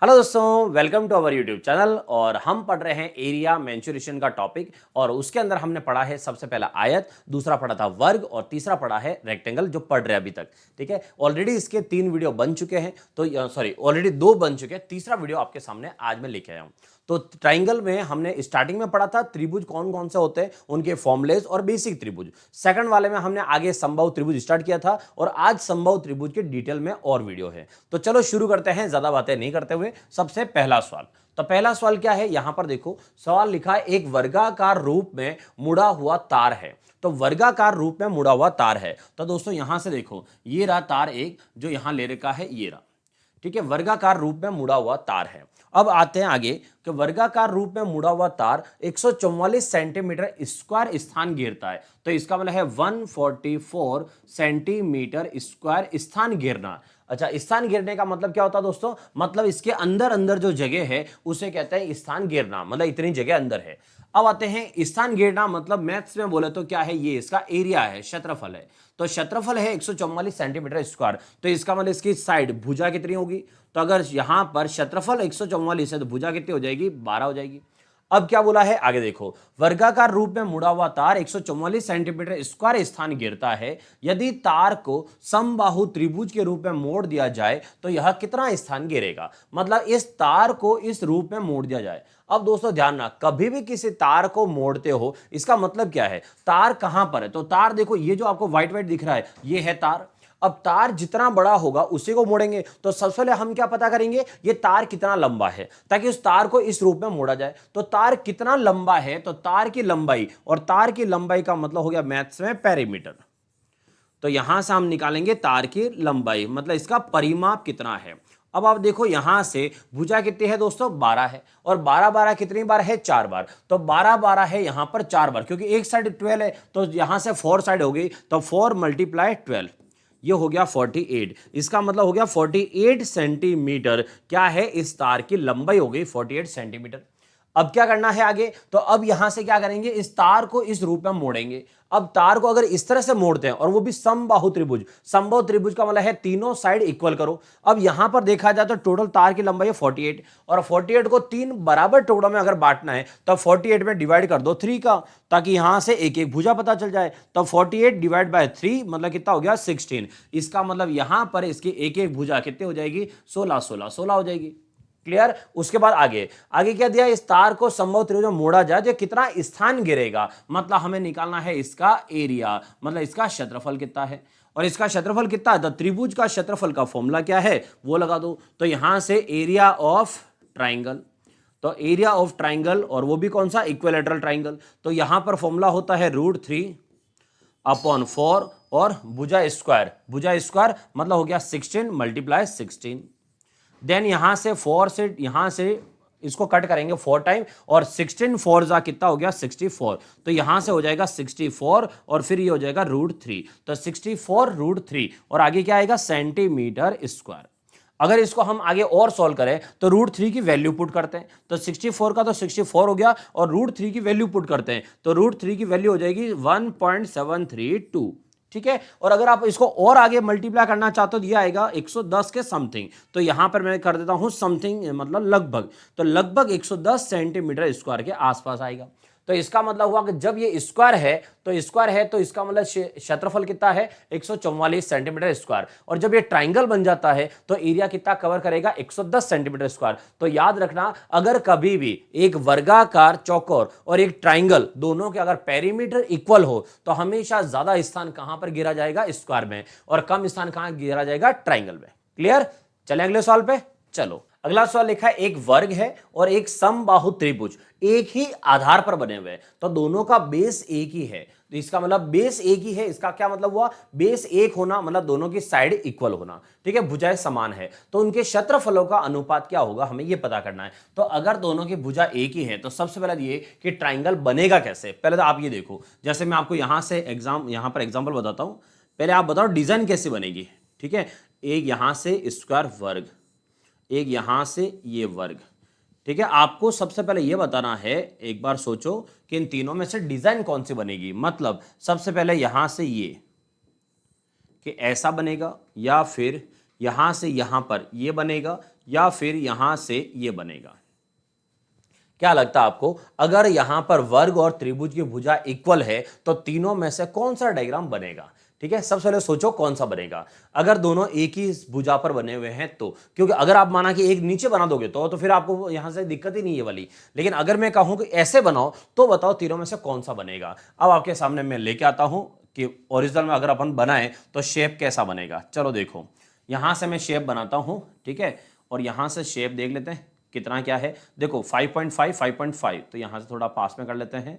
Hello दोस्तों, welcome to our YouTube channel. और हम पढ़ रहे हैं एरिया मेंसुरेशन का टॉपिक। और उसके अंदर हमने पढ़ा है सबसे पहला आयत, दूसरा पढ़ा था वर्ग और तीसरा पढ़ा है रेक्टेंगल, जो पढ़ रहे हैं अभी तक। ठीक है, ऑलरेडी इसके 3 वीडियो बन चुके हैं, तो सॉरी ऑलरेडी 2 बन चुके हैं, तीसरा वीडियो आपके सामने आज मैं लेके आया हूं। तो ट्राइंगल में हमने स्टार्टिंग में पढ़ा था त्रिभुज कौन कौन से होते हैं, उनके फॉर्मुलेज और बेसिक त्रिभुज। सेकंड वाले में हमने आगे संभव त्रिभुज स्टार्ट किया था और आज संभव त्रिभुज के डिटेल में और वीडियो है। तो चलो शुरू करते हैं, ज्यादा बातें नहीं करते हुए। सबसे पहला सवाल, तो पहला सवाल क्या है, यहां पर देखो सवाल लिखा है, एक वर्गाकार रूप में मुड़ा हुआ तार है। तो वर्गाकार रूप में मुड़ा हुआ तार है, तो दोस्तों यहां से देखो, ये रहा तार एक जो यहां ले रखा है, ये रहा। ठीक है, वर्गाकार रूप में मुड़ा हुआ तार है। अब आते हैं आगे कि वर्गाकार रूप में मुड़ा हुआ तार 144 सेंटीमीटर स्क्वायर स्थान घेरता है। तो इसका मतलब है 144 सेंटीमीटर स्क्वायर स्थान घेरना। अच्छा, स्थान घेरने का मतलब क्या होता है दोस्तों, मतलब इसके अंदर अंदर जो जगह है उसे कहते हैं स्थान घेरना, मतलब इतनी जगह अंदर है। अब आते हैं स्थान घेरना, मतलब मैथ्स में बोले तो क्या है, ये इसका एरिया है, क्षेत्रफल है। तो क्षेत्रफल है 144 सेंटीमीटर स्क्वायर, तो इसका मतलब इसकी साइड भुजा कितनी होगी, तो अगर यहां पर क्षेत्रफल 144 है तो भुजा कितनी हो जाएगी, 12 हो जाएगी। अब क्या बोला है, आगे देखो, वर्गाकार रूप में मुड़ा हुआ तार 144 सेंटीमीटर स्क्वायर स्थान घेरता है। यदि तार को समबाहु त्रिभुज के रूप में मोड़ दिया जाए तो यह कितना स्थान घेरेगा, मतलब इस तार को इस रूप में मोड़ दिया जाए। अब दोस्तों ध्यान रखना, कभी भी किसी तार को मोड़ते हो, इसका मतलब क्या है, तार कहां पर है, तो तार देखो, ये जो आपको व्हाइट व्हाइट दिख रहा है, ये है तार। अब तार जितना बड़ा होगा उसी को मोड़ेंगे, तो सबसे पहले हम क्या पता करेंगे, ये तार कितना लंबा है, ताकि उस तार को इस रूप में मोड़ा जाए। तो तार कितना लंबा है, तो तार की लंबाई, और तार की लंबाई का मतलब हो गया मैथ्स में पेरीमीटर। तो यहां से हम निकालेंगे तार की लंबाई, मतलब इसका परिमाप कितना है। अब आप देखो, यहां से भुजा कितनी है दोस्तों, 12 है, और 12 12 कितनी बार है, 4 बार। तो 12 12 है यहां पर 4 बार, क्योंकि एक साइड 12 है, तो यहां से 4 साइड हो गई, तो 4 × 12, ये हो गया 48। इसका मतलब हो गया 48 सेंटीमीटर क्या है, इस तार की लंबाई हो गई 48 सेंटीमीटर। अब क्या करना है आगे, तो अब यहां से क्या करेंगे, इस तार को इस रूप में मोड़ेंगे। अब तार को अगर इस तरह से मोड़ते हैं, और वो भी समबाहु त्रिभुज, समबाहु त्रिभुज का मतलब है तीनों साइड इक्वल करो। अब यहां पर देखा जाए तो टोटल तार की लंबाई है 48, और 48 को 3 बराबर टुकड़ों में अगर बांटना है तो 48 में डिवाइड कर दो 3 का, ताकि यहां से एक एक भुजा पता चल जाए। तो 48 डिवाइड बाय 3 मतलब कितना हो गया, 16। इसका मतलब यहां पर इसकी एक एक भुजा कितनी हो जाएगी, 16 16 16 हो जाएगी। क्लियर। उसके बाद आगे आगे क्या दिया, इस तार को समबाहु त्रिभुज में मोड़ा जाए, जो कितना स्थान घेरेगा, मतलब हमें निकालना है इसका एरिया, मतलब इसका क्षेत्रफल कितना है। और इसका क्षेत्रफल कितना है, तो त्रिभुज का क्षेत्रफल का फॉर्मूला क्या है वो लगा दो। तो यहां से एरिया ऑफ ट्राइंगल, तो एरिया ऑफ ट्राइंगल, और वो भी कौन सा, इक्विलैटरल ट्राइंगल। तो यहां पर फॉर्मूला होता है √3/4, और भुजा स्क्वायर मतलब हो गया 16 × 16। देन यहां से 4 से यहां से इसको कट करेंगे 4 टाइम, और 16 4 जा कितना हो गया, 64। तो यहां से हो जाएगा 64, और फिर ये हो जाएगा √3, तो 64 √3, और आगे क्या आएगा, सेंटीमीटर स्क्वायर। अगर इसको हम आगे और सॉल्व करें तो √3 की वैल्यू पुट करते हैं, तो 64 का तो 64 हो गया, और √3 की वैल्यू पुट करते हैं, तो √3 की वैल्यू हो जाएगी 1.732। ठीक है, और अगर आप इसको और आगे मल्टीप्लाई करना चाहते हो तो ये आएगा 110 के समथिंग। तो यहां पर मैं कर देता हूं समथिंग, मतलब लगभग, तो लगभग 110 सेंटीमीटर स्क्वायर के आसपास आएगा। तो इसका मतलब हुआ कि जब ये स्क्वायर है तो इसका मतलब क्षेत्रफल कितना है, 144 सेंटीमीटर स्क्वायर। और जब ये ट्राइंगल बन जाता है तो एरिया कितना कवर करेगा, 110 सेंटीमीटर स्क्वायर। तो याद रखना, अगर कभी भी एक वर्गाकार चौकोर और एक ट्राइंगल, दोनों के अगर पेरीमीटर इक्वल हो तो हमेशा ज्यादा स्थान कहां पर गिरा जाएगा, स्क्वायर में, और कम स्थान कहां गिरा जाएगा, ट्राइंगल में। क्लियर। चले अगले सवाल पे। चलो अगला सवाल लिखा है, एक वर्ग है और एक समबाहु त्रिभुज एक ही आधार पर बने हुए हैं, तो दोनों का बेस एक ही है। तो इसका मतलब बेस एक ही है, इसका क्या मतलब हुआ, बेस एक होना मतलब दोनों की साइड इक्वल होना। ठीक है, भुजाएं समान है, तो उनके क्षेत्रफलों का अनुपात क्या होगा, हमें यह पता करना है। तो अगर दोनों की भुजा एक ही है तो सबसे पहले ये कि ट्राइंगल बनेगा कैसे। पहले तो आप ये देखो, जैसे मैं आपको यहां पर एग्जाम्पल बताता हूं, पहले आप बताओ डिजाइन कैसे बनेगी। ठीक है, एक यहां से स्क्वायर वर्ग, एक यहां से ये वर्ग। ठीक है, आपको सबसे पहले यह बताना है, एक बार सोचो कि इन तीनों में से डिजाइन कौन सी बनेगी। मतलब सबसे पहले यहां से ये कि ऐसा बनेगा, या फिर यहां से यहां पर ये बनेगा, या फिर यहां से ये बनेगा? क्या लगता है आपको, अगर यहां पर वर्ग और त्रिभुज की भुजा इक्वल है तो तीनों में से कौन सा डायग्राम बनेगा? ठीक है, सबसे पहले सोचो कौन सा बनेगा। अगर दोनों एक ही भुजा पर बने हुए हैं तो, क्योंकि अगर आप माना कि एक नीचे बना दोगे तो फिर आपको यहां से दिक्कत ही नहीं है वाली। लेकिन अगर मैं कहूं कि ऐसे बनाओ तो बताओ तीनों में से कौन सा बनेगा। अब आपके सामने मैं लेके आता हूं कि ओरिजिनल में अगर अपन बनाए तो शेप कैसा बनेगा। चलो देखो, यहां से मैं शेप बनाता हूं, ठीक है, और यहां से शेप देख लेते हैं कितना क्या है। देखो 5.5 5.5, तो यहां से थोड़ा पास में कर लेते हैं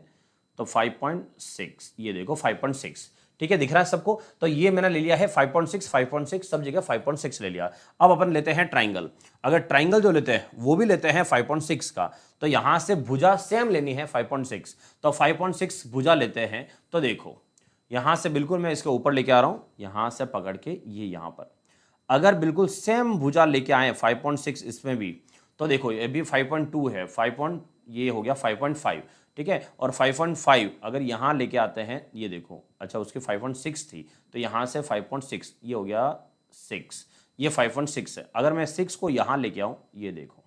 तो 5.6, ये देखो 5.6, ठीक है, दिख रहा है सबको। तो ये मैंने ले लिया है 5.6 5.6, सब जगह 5.6 ले लिया। अब अपन लेते हैं ट्राइंगल। अगर ट्राइंगल जो लेते हैं वो भी लेते हैं 5.6 का, तो यहां से भुजा सेम लेनी है 5.6, तो 5.6 भुजा लेते हैं। तो देखो यहां से बिल्कुल मैं इसके ऊपर लेके आ रहा हूं, यहां से पकड़ के ये यहां पर, अगर बिल्कुल सेम भुजा लेके आए 5.6 इसमें भी, तो देखो ये भी 5.2 है, ये हो गया 5.5, ठीक है, और 5.5 अगर यहाँ लेके आते हैं, ये देखो, अच्छा उसकी 5.6 थी तो यहाँ से 5.6, ये हो गया 6, ये 5.6 है। अगर मैं 6 को यहाँ लेके आऊँ, ये देखो,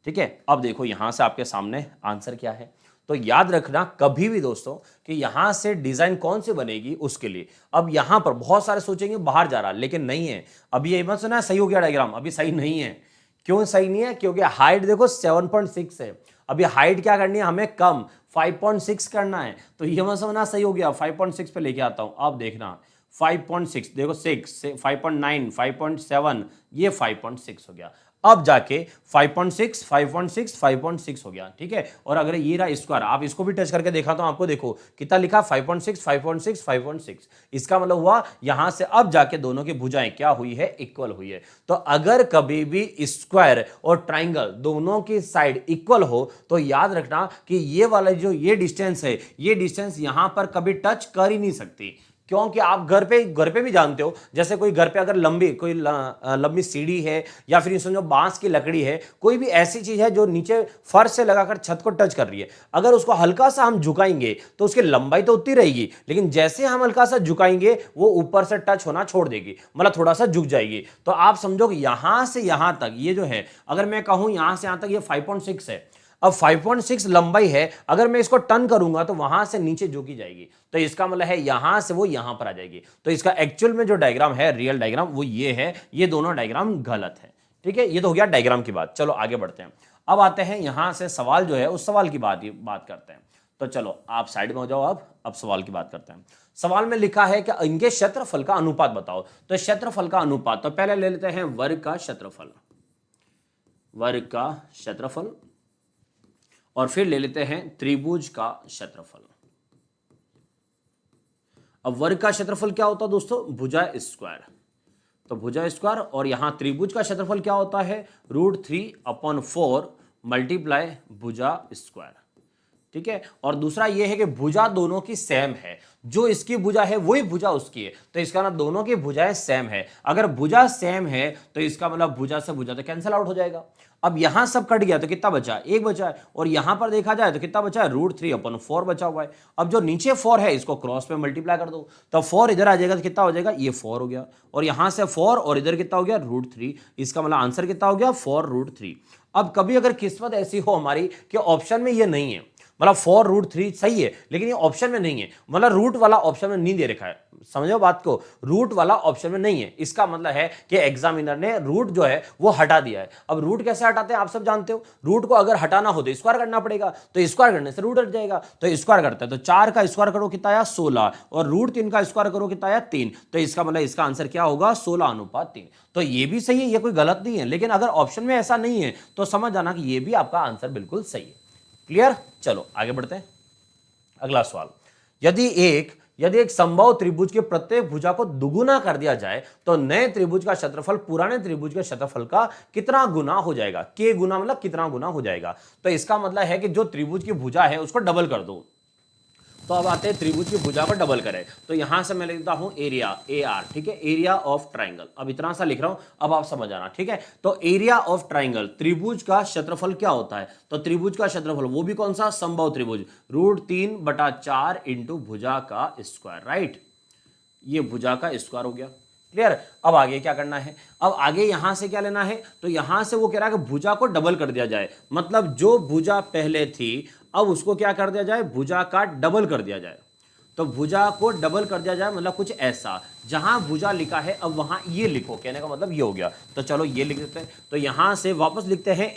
ठीक है, अब देखो यहाँ से आपके सामने आंसर क्या है। तो याद रखना कभी भी दोस्तों कि यहां से डिजाइन कौन सी बनेगी उसके लिए। अब यहां पर बहुत सारे सोचेंगे बाहर जा रहा, लेकिन नहीं है। अभी ये मत सुना सही हो गया डायग्राम, अभी सही नहीं है। क्यों सही नहीं है? क्योंकि हाइट देखो 7.6 है, अभी हाइट क्या करनी है हमें, कम 5.6 करना है। तो ये मत समझना सही हो गया, 5.6 पे लेके आता हूं। अब देखना 5.6 देखो 6 5.9 5.7, ये 5.6 हो गया। अब जाके 5.6 5.6 5.6 हो गया, ठीक है। और अगर ये रहा स्क्वायर, आप इसको भी टच करके देखा तो आपको देखो कितना लिखा, 5.6 5.6 5.6। इसका मतलब हुआ यहां से अब जाके दोनों की भुजाएं क्या हुई है, इक्वल हुई है। तो अगर कभी भी स्क्वायर और ट्राइंगल दोनों की साइड इक्वल हो तो याद रखना कि ये वाला जो ये डिस्टेंस है, ये डिस्टेंस यहां पर कभी टच कर ही नहीं सकती। क्योंकि आप घर पे भी जानते हो, जैसे कोई घर पे अगर लंबी सीढ़ी है या फिर समझो बांस की लकड़ी है, कोई भी ऐसी चीज है जो नीचे फर्श से लगाकर छत को टच कर रही है, अगर उसको हल्का सा हम झुकाएंगे तो उसकी लंबाई तो उतनी रहेगी, लेकिन जैसे हम हल्का सा झुकाएंगे वो ऊपर से टच होना छोड़ देगी, मतलब थोड़ा सा झुक जाएगी। तो आप समझो कि यहां से यहां तक ये जो है, अगर मैं कहूं यहां से यहां तक ये 5.6 है, अब 5.6 लंबाई है, अगर मैं इसको टर्न करूंगा तो वहां से नीचे झुकी जाएगी, तो इसका मतलब है यहां से वो यहां पर आ जाएगी। तो इसका एक्चुअल में जो डायग्राम है, रियल डायग्राम, वो ये है। ये दोनों डायग्राम गलत है, ठीक है। ये तो हो गया डायग्राम की बात। चलो आगे बढ़ते हैं। अब आते हैं यहां से सवाल जो है, उस सवाल की बात करते हैं। तो चलो आप साइड में हो जाओ, अब सवाल की बात करते हैं। सवाल में लिखा है कि इनके क्षेत्रफल का अनुपात बताओ। तो क्षेत्रफल का अनुपात, तो पहले ले लेते हैं वर्ग का क्षेत्रफल, वर्ग का क्षेत्रफल, और फिर ले लेते हैं त्रिभुज का क्षेत्रफल। अब वर्ग का क्षेत्रफल क्या होता है दोस्तों, भुजा स्क्वायर, तो भुजा स्क्वायर, और यहां त्रिभुज का क्षेत्रफल क्या होता है, √3/4 मल्टीप्लाई भुजा स्क्वायर, ठीक है। और दूसरा ये है कि भुजा दोनों की सेम है, जो इसकी भुजा है वही भुजा उसकी है, तो इसका ना दोनों की भुजाएं सेम है। अगर भुजा सेम है तो इसका मतलब भुजा से भुजा तो कैंसिल आउट हो जाएगा। अब यहां सब कट गया तो कितना बचा, एक बचा है, और यहां पर देखा जाए तो कितना बचा है, √3/4 बचा हुआ है। अब जो नीचे 4 है इसको क्रॉस पे मल्टीप्लाई कर दो, तो 4 इधर आ जाएगा तो कितना हो जाएगा, ये 4 हो गया, और यहां से 4 और इधर कितना हो गया, √3। इसका मतलब आंसर कितना हो गया, 4√3। अब कभी अगर किस्मत ऐसी हो हमारी कि ऑप्शन में ये नहीं है, मतलब 4√3 सही है लेकिन ये ऑप्शन में नहीं है, मतलब रूट वाला ऑप्शन में नहीं दे रखा है, समझो बात को, रूट वाला ऑप्शन में नहीं है, इसका मतलब है कि एग्जामिनर ने रूट जो है वो हटा दिया है। अब रूट कैसे हटाते हैं आप सब जानते हो, रूट को अगर हटाना हो तो स्क्वायर करना पड़ेगा, तो स्क्वायर करने से रूट हट जाएगा, तो स्क्वायर करते हैं तो 4 का स्क्वायर करो कितना आया, 16, और √3 का स्क्वायर करो कितना आया, 3, तो इसका मतलब इसका आंसर क्या होगा, 16:3। तो ये भी सही है, ये कोई गलत नहीं है, लेकिन अगर ऑप्शन में ऐसा नहीं है तो समझ जाना कि ये भी आपका आंसर बिल्कुल सही है। क्लियर? चलो आगे बढ़ते हैं। अगला सवाल, यदि एक संभव त्रिभुज के प्रत्येक भुजा को दुगुना कर दिया जाए तो नए त्रिभुज का क्षेत्रफल पुराने त्रिभुज के क्षेत्रफल का कितना गुना हो जाएगा, के गुना मतलब कितना गुना हो जाएगा। तो इसका मतलब है कि जो त्रिभुज की भुजा है उसको डबल कर दो। तो अब आते हैं त्रिभुज की भुजा को डबल करें, तो यहां से मैं लिखता हूं एरिया, AR, ठीक है, एरिया ऑफ ट्राइंगल। अब इतना सा लिख रहा हूं, अब आप समझ आना, ठीक है। तो एरिया ऑफ ट्राइंगल, त्रिभुज का क्षेत्रफल क्या होता है, तो त्रिभुज का क्षेत्रफल वो भी कौन सा, संभव त्रिभुज, √3/4 इंटू भुजा का स्क्वायर, राइट, ये भुजा का स्क्वायर हो गया। क्लियर। अब आगे क्या करना है, अब आगे यहां से क्या लेना है, तो यहां से वो कह रहा है कि भुजा को डबल कर दिया जाए, मतलब जो भुजा पहले थी अब उसको क्या कर दिया जाए, भुजा का डबल कर दिया जाए। तो भुजा को डबल कर दिया जाए मतलब कुछ ऐसा, जहां भुजा लिखा है अब वहां ये लिखो, कहने का मतलब ये हो गया। तो चलो ये लिख देते हैं, तो यहां से वापस लिखते हैं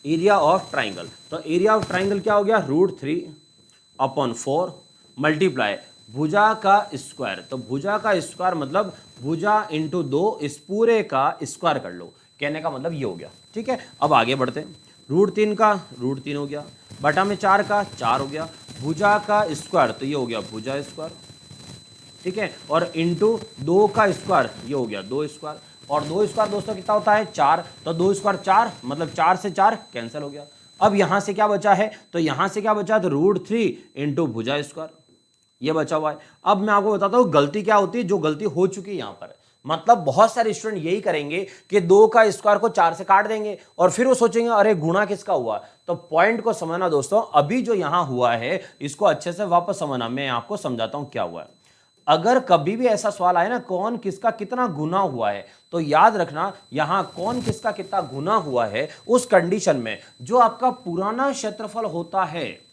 एरिया ऑफ ट्राइंगल। तो एरिया ऑफ ट्राइंगल क्या हो गया, √3/4 मल्टीप्लाई भुजा का स्क्वायर। तो भुजा का स्क्वायर मतलब भुजा इंटू 2, इस पूरे का स्क्वायर कर लो, कहने का मतलब ये हो गया। ठीक है, अब आगे बढ़ते हैं। √3 का √3 हो गया, बटा में 4 का 4 हो गया, भुजा का स्क्वायर तो ये हो गया भुजा स्क्वायर। ठीक है, और इंटू 2 का स्क्वायर ये हो गया 2 स्क्वायर, और 2 स्क्वायर दोस्तों कितना होता है 4, तो 2 स्क्वायर 4 मतलब 4 से 4 कैंसिल हो गया। अब यहां से क्या बचा है, तो यहां से क्या बचा, तो √3 इंटू भुजा स्क्वायर ये बचा हुआ है। अब मैं आपको बताता हूं गलती क्या होती है, जो गलती हो चुकी है यहां पर, मतलब बहुत सारे स्टूडेंट यही करेंगे कि 2 का स्क्वायर को 4 से काट देंगे और फिर वो सोचेंगे अरे गुणा किसका हुआ। तो पॉइंट को समझना दोस्तों, अभी जो यहां हुआ है इसको अच्छे से वापस समझना, मैं आपको समझाता हूं क्या हुआ है। अगर कभी भी ऐसा सवाल आए ना कौन किसका कितना गुना हुआ है, तो याद रखना यहां कौन किसका कितना गुना हुआ है, उस कंडीशन में जो आपका पुराना क्षेत्रफल होता है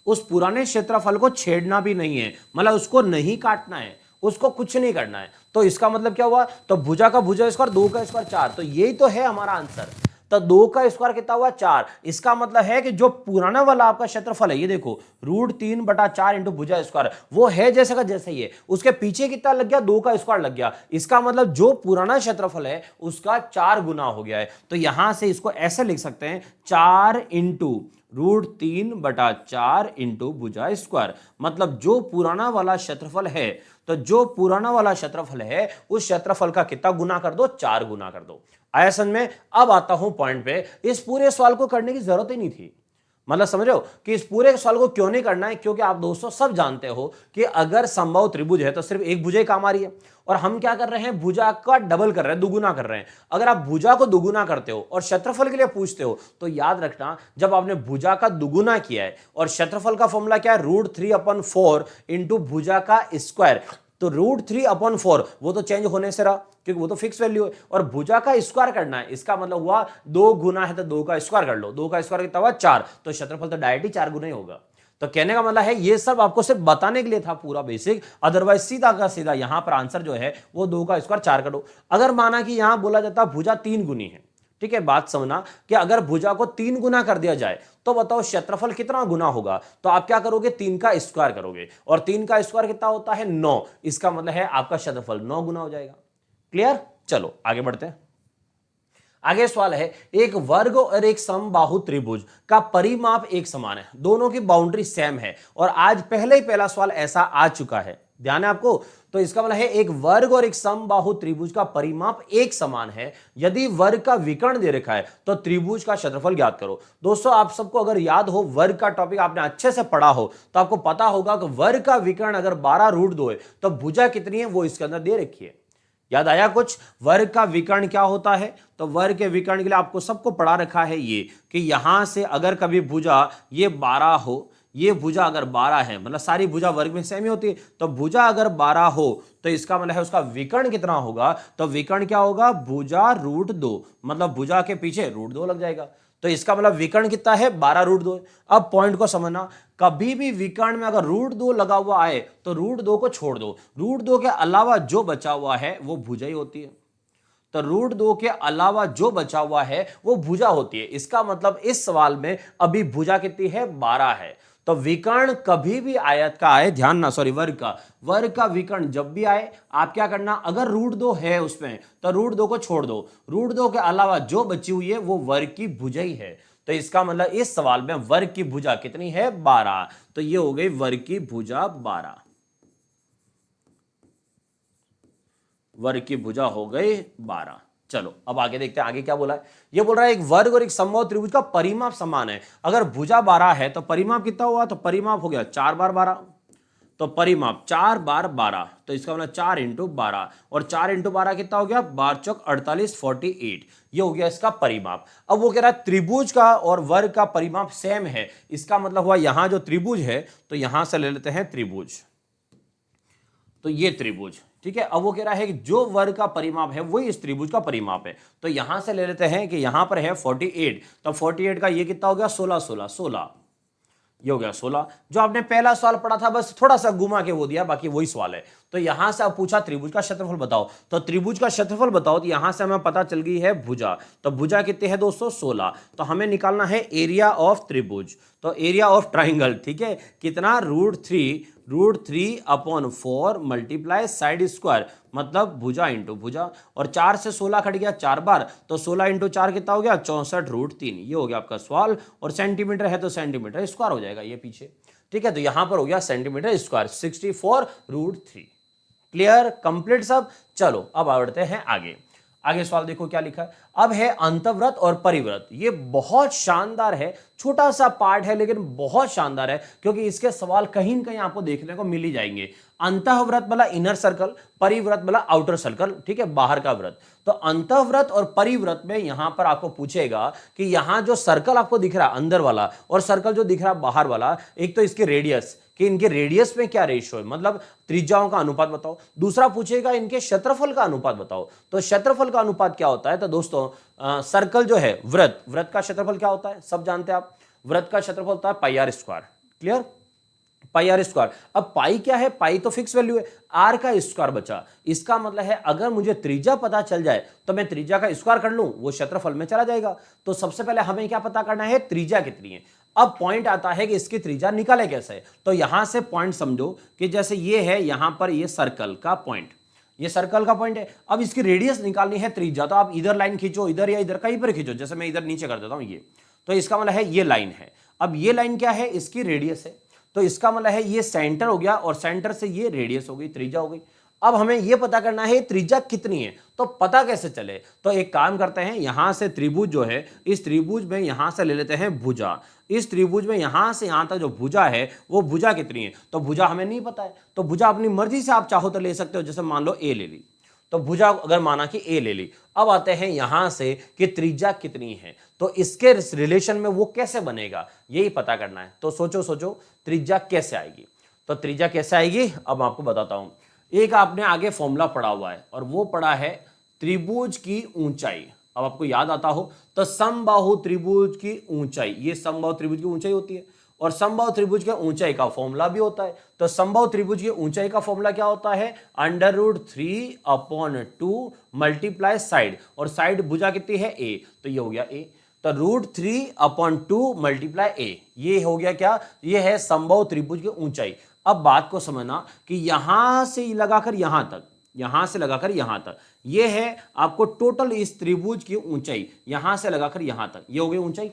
उस पुराने क्षेत्रफल को छेड़ना भी नहीं है, मतलब उसको नहीं काटना है, उसको कुछ नहीं करना है। तो इसका मतलब क्या हुआ, तो भुजा का भुजा स्क्वायर 2 का स्क्वायर 4, तो यही तो है हमारा आंसर। तो 2 का स्क्वायर कितना हुआ 4, इसका मतलब है कि जो पुराना वाला आपका क्षेत्रफल है ये देखो √3/4 इंटू भुजा स्क्वायर, वो है जैसे का जैसे ही है, उसके पीछे कितना लग गया 2 का स्क्वायर लग गया, इसका मतलब जो पुराना क्षेत्रफल है उसका 4 गुना हो गया है। तो यहां से इसको ऐसे लिख सकते हैं 4 इंटू √3/4 इंटू भुजा स्क्वायर, मतलब जो पुराना वाला क्षेत्रफल है, तो जो पुराना वाला क्षेत्रफल है उस क्षेत्रफल का कितना गुना कर दो, 4 गुना कर दो। आया समझ में। अब आता हूं पॉइंट पे, इस पूरे सवाल को करने की जरूरत ही नहीं थी, मतलब समझ रहे हो कि इस पूरे सवाल को क्यों नहीं करना है, क्योंकि आप दोस्तों सब जानते हो कि अगर समबाहु त्रिभुज है तो सिर्फ एक भुजा ही काम आ रही है, और हम क्या कर रहे हैं भुजा का डबल कर रहे हैं, दुगुना कर रहे हैं। अगर आप भुजा को दुगुना करते हो और क्षेत्रफल के लिए पूछते हो तो याद रखना जब आपने भुजा का दुगुना किया है और क्षेत्रफल का फॉर्मूला क्या है √3/4 इंटू भुजा का स्क्वायर, तो √3/4 वो तो चेंज होने से रहा क्योंकि वो तो फिक्स वैल्यू है, और भुजा का स्क्वायर करना है, इसका मतलब हुआ 2 गुना है तो 2 का स्क्वायर कर लो, 2 का स्क्वायर कितना हुआ 4, तो क्षेत्रफल तो डायरेक्ट ही 4 गुना ही होगा। तो कहने का मतलब है ये सब आपको सिर्फ बताने के लिए था पूरा बेसिक, अदरवाइज सीधा का सीधा यहां पर आंसर जो है वो 2 का स्क्वायर 4 करो। अगर माना कि यहां बोला जाता भुजा 3 गुनी है, ठीक है, बात समझना कि अगर भुजा को 3 गुना कर दिया जाए तो बताओ क्षेत्रफल कितना गुना होगा, तो आप क्या करोगे 3 का स्क्वायर करोगे, और 3 का स्क्वायर कितना होता है 9, इसका मतलब है आपका क्षेत्रफल 9 गुना हो जाएगा। क्लियर। चलो आगे बढ़ते हैं। आगे सवाल है, एक वर्ग और एक समबाहु त्रिभुज का परिमाप एक समान है, दोनों की बाउंड्री सेम है, और आज पहले ही पहला सवाल ऐसा आ चुका है, ध्यान है आपको। तो इसका मतलब है एक वर्ग और एक समबाहु त्रिभुज का परिमाप एक समान है, यदि वर्ग का विकर्ण दे रखा है तो त्रिभुज का क्षेत्रफल ज्ञात करो। दोस्तों आप सबको अगर याद हो वर्ग का टॉपिक आपने अच्छे से पढ़ा हो तो आपको पता होगा कि वर्ग का विकर्ण अगर 12√2 है तो भुजा कितनी है वो इसके अंदर दे रखी है। याद आया कुछ, वर्ग का विकर्ण क्या होता है, तो वर्ग के विकर्ण के लिए आपको सबको पढ़ा रखा है ये कि यहां से अगर कभी भुजा ये 12 हो, ये भुजा अगर 12 है, मतलब सारी भुजा वर्ग में सेम ही होती है, तो भुजा अगर 12 हो तो इसका मतलब है उसका विकर्ण कितना होगा, तो विकर्ण क्या होगा भुजा √2, मतलब भुजा के पीछे √2 लग जाएगा, तो इसका मतलब विकर्ण कितना है 12√2। अब पॉइंट को समझना, कभी भी विकर्ण में अगर √2 लगा हुआ आए तो √2 को छोड़ दो, √2 के अलावा जो बचा हुआ है वो भुजा ही होती है, तो √2 के अलावा जो बचा हुआ है वो भुजा होती है। इसका मतलब इस सवाल में अभी भुजा कितनी है 12 है, तो विकर्ण कभी भी आयत का आए, ध्यान ना सॉरी वर्ग का विकर्ण जब भी आए आप क्या करना, अगर √2 है उसमें तो √2 को छोड़ दो, √2 के अलावा जो बची हुई है वो वर्ग की भुजा ही है। तो इसका मतलब इस सवाल में वर्ग की भुजा कितनी है 12, तो ये हो गई वर्ग की भुजा 12, वर्ग की भुजा हो गई 12। चलो अब आगे देखते हैं आगे क्या बोला है। ये बोल रहा है एक वर्ग और एक समबाहु त्रिभुज का परिमाप समान है, अगर भुजा 12 है तो परिमाप कितना हुआ, तो परिमाप हो गया 4 बार 12, तो परिमाप 4 बार 12, तो इसका मतलब 4 इंटू 12, और 4 इंटू 12 कितना हो गया 12 चौक 48 48, ये हो गया इसका परिमाप। अब वो कह रहा है त्रिभुज का और वर्ग का परिमाप सेम है, इसका मतलब हुआ यहां जो त्रिभुज है तो यहां से ले लेते हैं त्रिभुज, तो ये त्रिभुज, ठीक है। अब वो कह रहा है कि जो वर्ग का परिमाप है वही इस त्रिभुज का परिमाप है। तो यहां से ले लेते हैं कि यहां पर है 48, तो 48 का ये कितना हो गया 16 16 16, ये हो गया 16। जो आपने पहला सवाल पढ़ा था बस थोड़ा सा घुमा के वो दिया, बाकी वही सवाल है। तो यहां से अब पूछा त्रिभुज का क्षेत्रफल बताओ, तो त्रिभुज का क्षेत्रफल बताओ, तो यहां से हमें पता चल गई है भुजा। तो भुजा कितने है दोस्तों 16। तो हमें निकालना है एरिया ऑफ त्रिभुज, तो एरिया ऑफ ट्राइंगल, ठीक है, कितना √3 अपॉन 4 मल्टीप्लाई साइड स्क्वायर, मतलब भुजा इंटू भुजा। और 4 से 16 कट गया 4 बार, तो 16 इंटू 4 कितना हो गया 64√3। ये हो गया आपका सवाल। और सेंटीमीटर है तो सेंटीमीटर स्क्वायर हो जाएगा ये पीछे, ठीक है। तो यहां पर हो गया सेंटीमीटर स्क्वायर 64√3। क्लियर, कंप्लीट सब। चलो अब बढ़ते हैं आगे। आगे सवाल देखो क्या लिखा है। अब है अंतःव्रत और परिव्रत। ये बहुत शानदार है, छोटा सा पार्ट है लेकिन बहुत शानदार है, क्योंकि इसके सवाल कहीं न कहीं आपको देखने को मिल ही जाएंगे। अंतःव्रत वाला इनर सर्कल, परिव्रत वाला आउटर सर्कल, ठीक है, बाहर का व्रत। तो अंतःव्रत और परिव्रत में यहां पर आपको पूछेगा कि यहां जो सर्कल आपको दिख रहा है अंदर वाला और सर्कल जो दिख रहा है बाहर वाला, एक तो इसके रेडियस, कि इनके रेडियस में क्या रेशियो है, मतलब त्रिज्याओं का अनुपात बताओ। दूसरा पूछेगा इनके क्षेत्रफल का अनुपात बताओ। तो क्षेत्रफल का अनुपात क्या होता है, तो दोस्तों सर्कल जो है व्रत का क्षेत्रफल क्या होता है सब जानते हैं आप। व्रत का क्षेत्रफल होता है pi r square. Clear, pi r square. अब पाई क्या है, पाई तो फिक्स वैल्यू है, आर का स्क्वायर बचा। इसका मतलब है अगर मुझे त्रिज्या पता चल जाए तो मैं त्रिज्या का स्क्वायर कर लूं, वो क्षेत्रफल में चला जाएगा। तो सबसे पहले हमें क्या पता करना है, त्रिज्या कितनी है। अब पॉइंट आता है कि इसकी त्रिज्या निकाले कैसे। तो यहां से पॉइंट समझो कि जैसे ये है, यहां पर ये सर्कल का पॉइंट, ये सर्कल का पॉइंट है। अब इसकी रेडियस निकालनी है त्रिज्या, तो आप इधर लाइन खींचो, इधर या इधर कहीं पर खींचो, जैसे मैं इधर नीचे कर देता हूं ये। तो इसका मतलब है ये लाइन है। अब ये लाइन क्या है, इसकी रेडियस है। तो इसका मतलब है ये सेंटर हो गया और सेंटर से ये रेडियस हो गई, त्रिज्या हो गई। अब हमें ये पता करना है त्रिज्या कितनी है, तो पता कैसे चले। तो एक काम करते हैं, यहां से त्रिभुज जो है, इस त्रिभुज में यहां से ले लेते हैं भुजा। इस त्रिभुज में यहां से यहां तक जो भुजा है वो भुजा कितनी है, तो भुजा हमें नहीं पता है। तो भुजा अपनी मर्जी से आप चाहो तो ले सकते हो, जैसे मान लो ए ले ली, तो भुजा अगर माना कि ए ले ली। अब आते हैं यहां से कि त्रिज्या कितनी है, तो इसके रिलेशन में वो कैसे बनेगा यही पता करना है। तो सोचो सोचो त्रिज्या कैसे आएगी। तो त्रिज्या कैसे आएगी अब आपको बताता हूं। एक आपने आगे फॉर्मूला पढ़ा हुआ है और वो पढ़ा है त्रिभुज की ऊंचाई। अब आपको याद आता हो तो समबाहु त्रिभुज की ऊंचाई, ये समबाहु त्रिभुज की ऊंचाई होती है और समबाहु त्रिभुज के ऊंचाई का फॉर्मूला भी होता है। तो समबाहु त्रिभुज की ऊंचाई का फॉर्मूला क्या होता है, √3/2 मल्टीप्लाई साइड, और साइड भुजा कितनी है ए, तो ये हो गया ए। तो √3/2 मल्टीप्लाई ए, ये हो गया क्या, ये है समबाहु त्रिभुज की ऊंचाई। अब बात को समझना कि यहां से लगाकर यहां तक, यहां से लगाकर यहां तक, ये है आपको टोटल इस त्रिभुज की ऊंचाई, यहां से लगाकर यहां तक, ये हो गई ऊंचाई।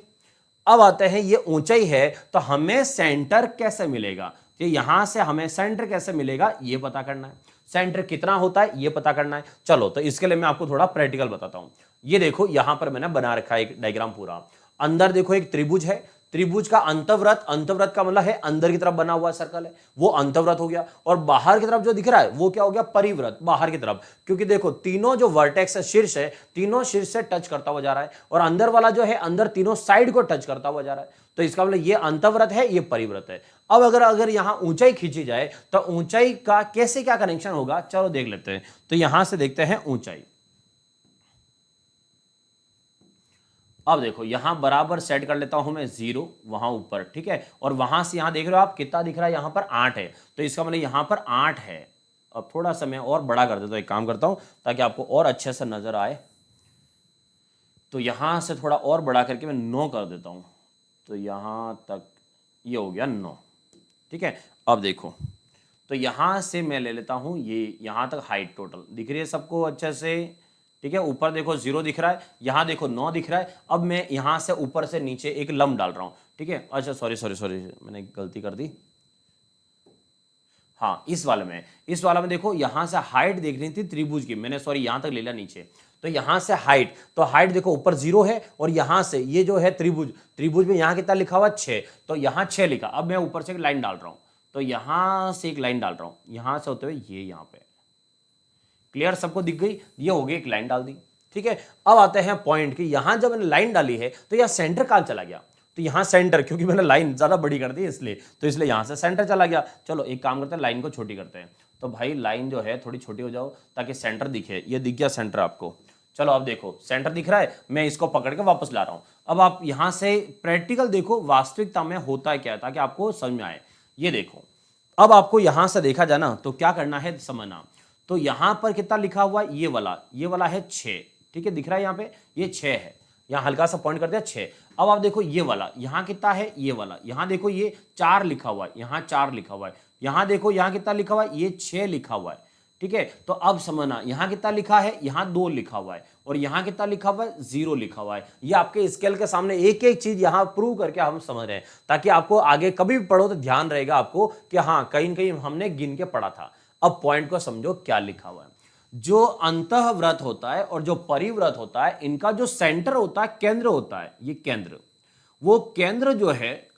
अब आते हैं ये ऊंचाई है तो हमें सेंटर कैसे मिलेगा, कि यहां से हमें सेंटर कैसे मिलेगा ये पता करना है। सेंटर कितना होता है ये पता करना है। चलो तो इसके लिए मैं आपको थोड़ा प्रैक्टिकल बताता हूं। ये देखो यहां पर मैंने बना रखा है एक डायग्राम पूरा। अंदर देखो एक त्रिभुज है, त्रिभुज का अंतःव्रत, अंतःव्रत का मतलब है अंदर की तरफ बना हुआ सर्कल है, वो अंतःव्रत हो गया। और बाहर की तरफ जो दिख रहा है वो क्या हो गया, परिव्रत, बाहर की तरफ। क्योंकि देखो तीनों जो वर्टेक्स है, शीर्ष है, तीनों शीर्ष से टच करता हुआ जा रहा है, और अंदर वाला जो है अंदर तीनों साइड को टच करता हुआ जा रहा है। तो इसका मतलब ये अंतःव्रत है, ये परिव्रत है। अब अगर यहां ऊंचाई खींची जाए तो ऊंचाई का कैसे क्या कनेक्शन होगा, चलो देख लेते हैं। तो यहां से देखते हैं ऊंचाई। अब देखो यहां बराबर सेट कर लेता हूं मैं 0 वहां ऊपर, ठीक है। और वहां से यहां देख रहे हो आप कितना दिख रहा है, यहां पर 8 है, तो इसका मतलब यहां पर 8 है। अब थोड़ा सा मैं और बड़ा कर देता हूं, एक काम करता हूं ताकि आपको और अच्छे से नजर आए। तो यहां से थोड़ा और बड़ा करके मैं 9 कर देता हूं, तो यहां तक ये हो गया 9, ठीक है। अब देखो तो यहां से मैं ले लेता हूं ये, यहां तक हाइट टोटल दिख रही है सबको अच्छे से, ठीक है। ऊपर देखो 0 दिख रहा है, यहां देखो 9 दिख रहा है। अब मैं यहां से ऊपर से नीचे एक लंब डाल रहा हूं, ठीक है। अच्छा सॉरी मैंने गलती कर दी। हाँ इस वाले में देखो यहां से हाइट देख रही थी त्रिभुज की, मैंने सॉरी यहां तक ले लिया नीचे। तो यहां से हाइट, तो हाइट देखो ऊपर 0 है और यहां से ये जो है त्रिभुज में यहां कितना लिखा हुआ 6, तो यहां 6 लिखा। अब मैं ऊपर से एक लाइन डाल रहा हूं, तो यहां से एक लाइन डाल रहा हूं, यहां से होते हुए ये यहां पे। क्लियर, सबको दिख गई, ये हो गई, एक लाइन डाल दी, ठीक है। अब आते हैं पॉइंट कि यहां जब मैंने लाइन डाली है तो यहां सेंटर कहां चला गया, तो यहां सेंटर, क्योंकि मैंने लाइन ज्यादा बड़ी कर दी इसलिए, तो इसलिए यहां से सेंटर चला गया। चलो एक काम करते हैं, लाइन को छोटी करते हैं। तो भाई लाइन जो है थोड़ी छोटी हो जाओ ताकि सेंटर दिखे। ये दिख गया सेंटर आपको। चलो अब देखो सेंटर दिख रहा है, मैं इसको पकड़ के वापस ला रहा हूं। अब आप यहां से प्रैक्टिकल देखो वास्तविकता में होता क्या है ताकि आपको समझ में आए। ये देखो अब आपको यहां से देखा जाए ना तो क्या करना है समझना। तो यहां पर कितना लिखा हुआ है, ये वाला है 6, ठीक है दिख रहा है यहाँ पे, ये 6 है, यहाँ हल्का सा पॉइंट कर दिया 6। अब आप देखो ये वाला यहाँ कितना है, ये वाला यहाँ देखो ये 4 लिखा हुआ है, यहाँ 4 लिखा हुआ है, यहाँ देखो यहाँ कितना लिखा हुआ है, ये 6 लिखा हुआ है, ठीक है। तो अब समझना यहाँ कितना लिखा है, यहाँ 2 लिखा हुआ है, और यहाँ कितना लिखा हुआ है, 0 लिखा हुआ है। ये आपके स्केल के सामने एक एक चीज यहाँ प्रूव करके हम समझ रहे हैं ताकि आपको आगे कभी भी पढ़ो तो ध्यान रहेगा आपको कि हाँ कहीं न कहीं हमने गिन के पढ़ा था। अब पॉइंट को समझो क्या लिखा हुआ है। जो अंतःव्रत होता है और जो परिव्रत होता है, इनका जो सेंटर होता है, केंद्र होता है, ये केंद्र, वो केंद्र जो है,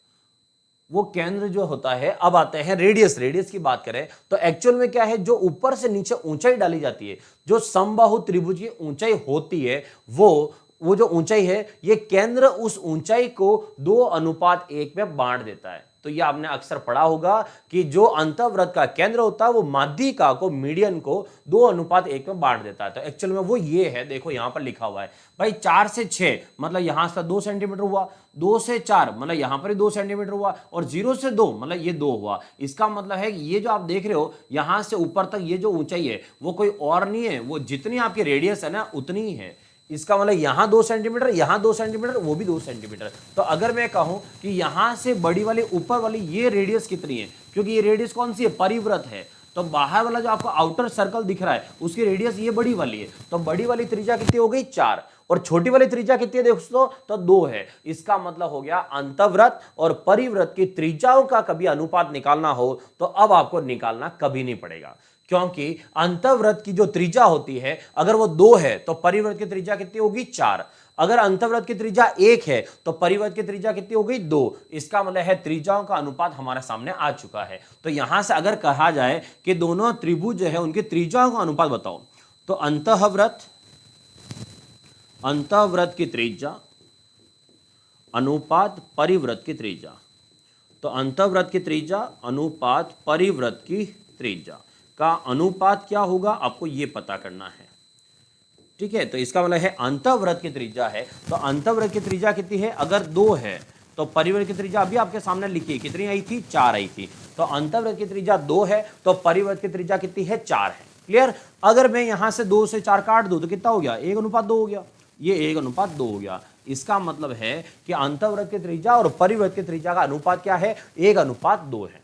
वो केंद्र जो होता है। अब आते हैं रेडियस। रेडियस की बात करें तो एक्चुअल में क्या है, जो ऊपर से नीचे ऊंचाई डाली जाती है, जो समबाहु त्रिभुज की ऊंचाई होती है, वो जो ऊंचाई है, ये केंद्र उस ऊंचाई को 2:1 में बांट देता है। तो ये आपने अक्सर पढ़ा होगा कि जो अंतःव्रत का केंद्र होता है वो माध्यिका को, मीडियन को 2:1 में बांट देता है। तो एक्चुअल में वो ये है, देखो यहां पर लिखा हुआ है भाई 4 से 6 मतलब यहां से 2 सेंटीमीटर हुआ, 2 से 4 मतलब यहां पर 2 सेंटीमीटर हुआ, और 0 से 2 मतलब ये 2 हुआ। इसका मतलब है कि ये जो आप देख रहे हो यहां से ऊपर तक ये जो ऊंचाई है वो कोई और नहीं है, वो जितनी आपकी रेडियस है ना उतनी ही है। इसका मतलब यहां 2 सेंटीमीटर, यहां 2 सेंटीमीटर, वो भी 2 सेंटीमीटर। तो अगर मैं कहूं कि यहां से बड़ी वाली ऊपर वाली ये रेडियस कितनी है, क्योंकि ये रेडियस कौन सी है, परिव्रत है, तो बाहर वाला जो आपको आउटर सर्कल दिख रहा है उसकी रेडियस ये बड़ी वाली है। तो बड़ी वाली त्रिज्या कितनी हो गई, 4, और छोटी वाली त्रिज्या कितनी है दोस्तों, तो 2 है। इसका मतलब हो गया अंतःव्रत और परिव्रत की त्रिज्याओं का कभी अनुपात निकालना हो तो अब आपको निकालना कभी नहीं पड़ेगा, क्योंकि अंतःव्रत की जो त्रिज्या होती है अगर वो 2 है तो परिव्रत की त्रिज्या कितनी होगी, 4। अगर अंतःव्रत की त्रिज्या 1 है तो परिव्रत की त्रिज्या कितनी हो गई, 2। इसका मतलब है त्रिज्याओं का अनुपात हमारे सामने आ चुका है। तो यहां से अगर कहा जाए कि दोनों त्रिभुज जो है उनकी त्रिज्याओं का अनुपात बताओ, तो अंतःव्रत की त्रिज्या अनुपात परिव्रत की त्रिज्या, तो अंतःव्रत की त्रिज्या अनुपात परिव्रत की त्रिज्या का अनुपात क्या होगा आपको ये पता करना है, ठीक है। तो इसका मतलब है अंतःव्रत की त्रिज्या है, तो अंतःव्रत की त्रिज्या कितनी है, अगर 2 है तो परिव्रत की त्रिज्या अभी आपके सामने लिखी कितनी आई थी, 4 आई थी। तो अंतःव्रत की त्रिज्या 2 है तो परिव्रत की त्रिज्या कितनी है, 4 है। क्लियर। अगर मैं यहां से 2 से 4 काट दूं तो कितना हो गया, 1:2 हो गया, ये 1:2 हो गया। इसका मतलब है कि अंतःव्रत की त्रिज्या और परिव्रत की त्रिज्या का अनुपात क्या है, 1:2 है।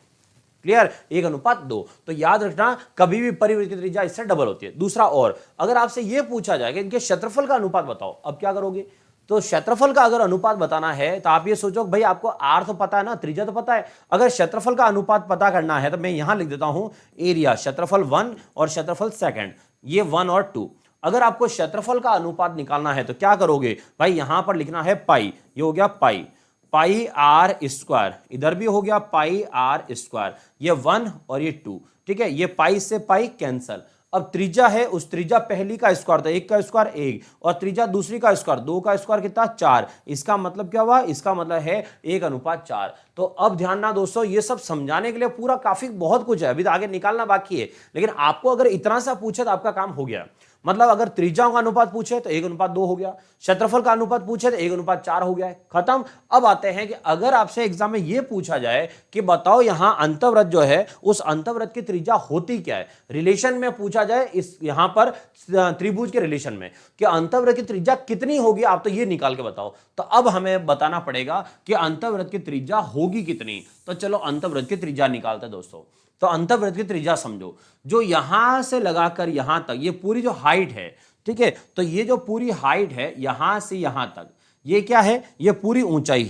क्लियर, 1:2। तो याद रखना कभी भी परिव्रत की त्रिज्या इससे डबल होती है। दूसरा, और अगर आपसे यह पूछा जाए कि इनके क्षेत्रफल का अनुपात बताओ, अब क्या करोगे, तो क्षेत्रफल का अगर अनुपात बताना है तो आप ये सोचो भाई आपको आर तो पता है ना, त्रिज्या तो पता है, अगर क्षेत्रफल का अनुपात पता करना है तो मैं यहां लिख देता हूं एरिया, क्षेत्रफल 1 और क्षेत्रफल 2, ये 1 और 2। अगर आपको क्षेत्रफल का अनुपात निकालना है तो क्या करोगे भाई, यहां पर लिखना है पाई, ये हो गया पाई, पाई आर स्क्वायर, इधर भी हो गया पाई आर स्क्वायर, ये 1 और ये 2, ठीक है। ये पाई से पाई कैंसल। अब त्रिज्या है, उस त्रिज्या पहली का स्क्वायर था 1 का स्क्वायर 1, और त्रिज्या दूसरी का स्क्वायर 2 का स्क्वायर कितना, 4। इसका मतलब क्या हुआ, इसका मतलब है 1:4। तो अब ध्यान ना दोस्तों, ये सब समझाने के लिए पूरा काफी बहुत कुछ है, अभी तो आगे निकालना बाकी है, लेकिन आपको अगर इतना सा पूछे तो आपका काम हो गया। मतलब अगर त्रिज्याओं का अनुपात पूछे तो 1:2 हो गया, क्षेत्रफल का अनुपात पूछे तो 1:4 हो गया है, खत्म। अब आते हैं कि अगर आपसे एग्जाम में यह पूछा जाए कि बताओ यहां अंतःव्रत जो है उस अंतःव्रत की त्रिज्या होती क्या है, रिलेशन में पूछा जाए, इस यहां पर त्रिभुज के रिलेशन में कि अंतःव्रत की त्रिज्या कितनी होगी, आप तो ये निकाल के बताओ। तो अब हमें बताना पड़ेगा कि अंतःव्रत की त्रिज्या होगी कितनी। तो चलो अंतःव्रत की त्रिज्या निकालते हैं दोस्तों। तो अंतःव्रत की त्रिज्या समझो, जो यहां से लगाकर यहां तक ये पूरी जो हाइट है, ठीक है, तो ये जो पूरी हाइट है यहां से यहां तक, ये क्या है, ये पूरी ऊंचाई,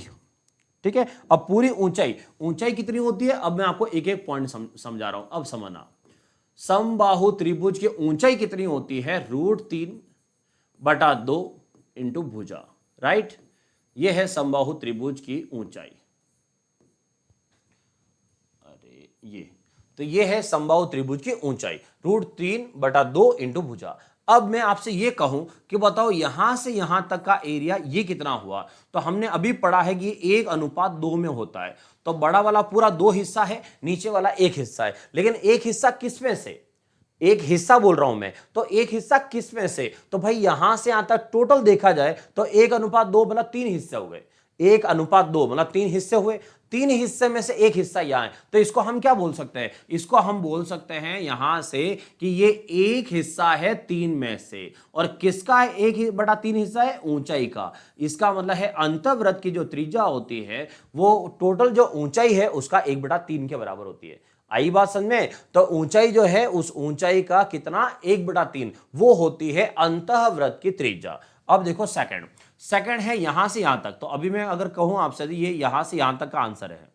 ठीक है। अब पूरी ऊंचाई कितनी होती है, अब मैं आपको एक एक पॉइंट समझा रहा हूं, अब समझना। समबाहु त्रिभुज की ऊंचाई कितनी होती है, √3/2 इंटू भुजा, राइट। ये है समबाहु त्रिभुज की ऊंचाई, अरे ये, तो ये है समबाहु त्रिभुज की ऊंचाई √3/2 इंटू भुजा। अब मैं आपसे ये कहूं कि बताओ यहां से यहां तक का एरिया ये कितना हुआ, तो हमने अभी पढ़ा है कि 1:2 में होता है। तो बड़ा वाला पूरा 2 हिस्सा है, नीचे वाला 1 हिस्सा है, लेकिन एक हिस्सा किस में से, एक हिस्सा बोल रहा हूं मैं, तो एक हिस्सा किस में से, तो भाई यहां से यहां तक टोटल देखा जाए तो 1:2 मतलब 3 हिस्से हो गए। 1:2 मतलब 3 हिस्से हुए, 3 हिस्से में से एक हिस्सा यहां है, तो इसको हम क्या बोल सकते हैं, इसको हम बोल सकते हैं यहां से कि ये एक हिस्सा है 3 में से। और किसका है 1/3 हिस्सा है, ऊंचाई का। इसका मतलब है अंतःवृत्त की जो त्रिज्या होती है वो टोटल जो ऊंचाई है उसका 1/3 के बराबर होती है। आई बात समझ में? तो ऊंचाई जो है उस ऊंचाई का कितना, 1/3, वो होती है अंतःवृत्त की त्रिज्या। अब देखो सेकंड है यहां से यहां तक, तो अभी मैं अगर कहूं आपसे ये यहां से यहां तक का आंसर है,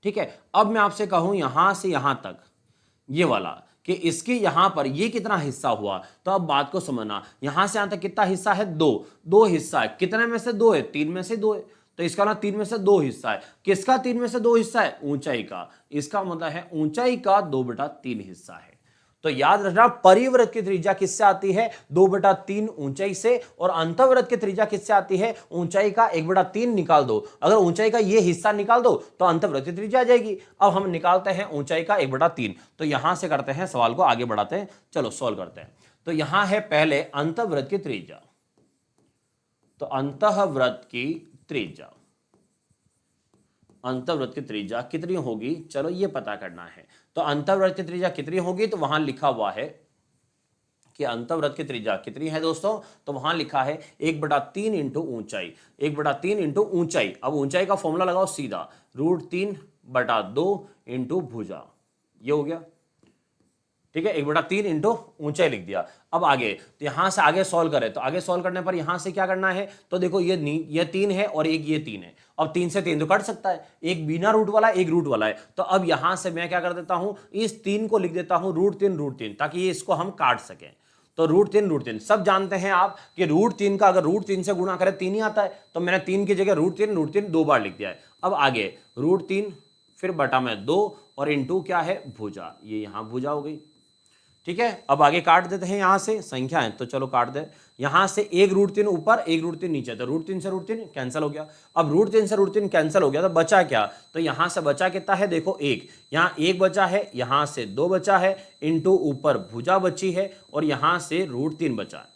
ठीक है। अब मैं आपसे कहूं यहां से यहां तक ये वाला कि इसकी यहां पर ये कितना हिस्सा हुआ, तो अब बात को समझना, यहां से यहां तक कितना हिस्सा है, 2 हिस्सा है, कितने में से 2 है, 3 में से 2 है, तो इसका मतलब 3 में से 2 हिस्सा है। किसका 3 में से 2 हिस्सा है, ऊंचाई का। इसका मतलब है ऊंचाई का 2/3 हिस्सा है। तो याद रखना परिवृत्त की त्रिज्या किससे आती है, 2/3 ऊंचाई से, और अंतःवृत्त की त्रिज्या किससे आती है, ऊंचाई का 1/3 निकाल दो। अगर ऊंचाई का ये हिस्सा निकाल दो तो अंतःवृत्त की त्रिज्या आ जाएगी। अब हम निकालते हैं ऊंचाई का 1/3, तो यहां से करते हैं सवाल को आगे बढ़ाते हैं, चलो सॉल्व करते हैं। तो यहां है पहले अंतःवृत्त की त्रिज्या, तो अंतःवृत्त की त्रिज्या, अंतःवृत्त की त्रिज्या कितनी होगी, चलो ये पता करना है। तो अंतःवृत्त की त्रिज्या कितनी होगी, तो वहां लिखा हुआ है कि अंतःवृत्त की त्रिज्या कितनी है दोस्तों, तो वहां लिखा है 1/3 इंटू ऊंचाई, 1/3 इंटू ऊंचाई। अब ऊंचाई का फॉर्मूला लगाओ सीधा, √3/2 इंटू भुजा, ये हो गया, ठीक है। 1/3 इंटू ऊंचाई लिख दिया। अब आगे, तो यहां से आगे सॉल्व करें, तो आगे सॉल्व करने पर यहां से क्या करना है, तो देखो ये 3 है और एक ये 3 है। अब 3 से 3 तो कट सकता है, एक बिना रूट वाला एक रूट वाला है, तो अब यहां से मैं क्या कर देता हूं, इस 3 को लिख देता हूं √3, ताकि ये इसको हम काट सकें। तो √3 सब जानते हैं आप कि √3 का अगर √3 से गुणा करें 3 ही आता है, तो मैंने 3 की जगह √3 2 बार लिख दिया है। अब आगे √3 फिर बटा में 2 और इंटू क्या है, भुजा, ये यहां भुजा हो गई, ठीक है। अब आगे काट देते हैं, यहां से संख्या है तो चलो काट दे। यहां से एक √3 ऊपर एक √3 नीचे, तो √3 से √3 कैंसिल हो गया। अब √3 से √3 कैंसिल हो गया तो बचा क्या, तो यहां से बचा कितना है, देखो 1, यहां 1 बचा है, यहां से 2 बचा है, इंटू ऊपर भुजा बची है, और यहां से √3 बचा है।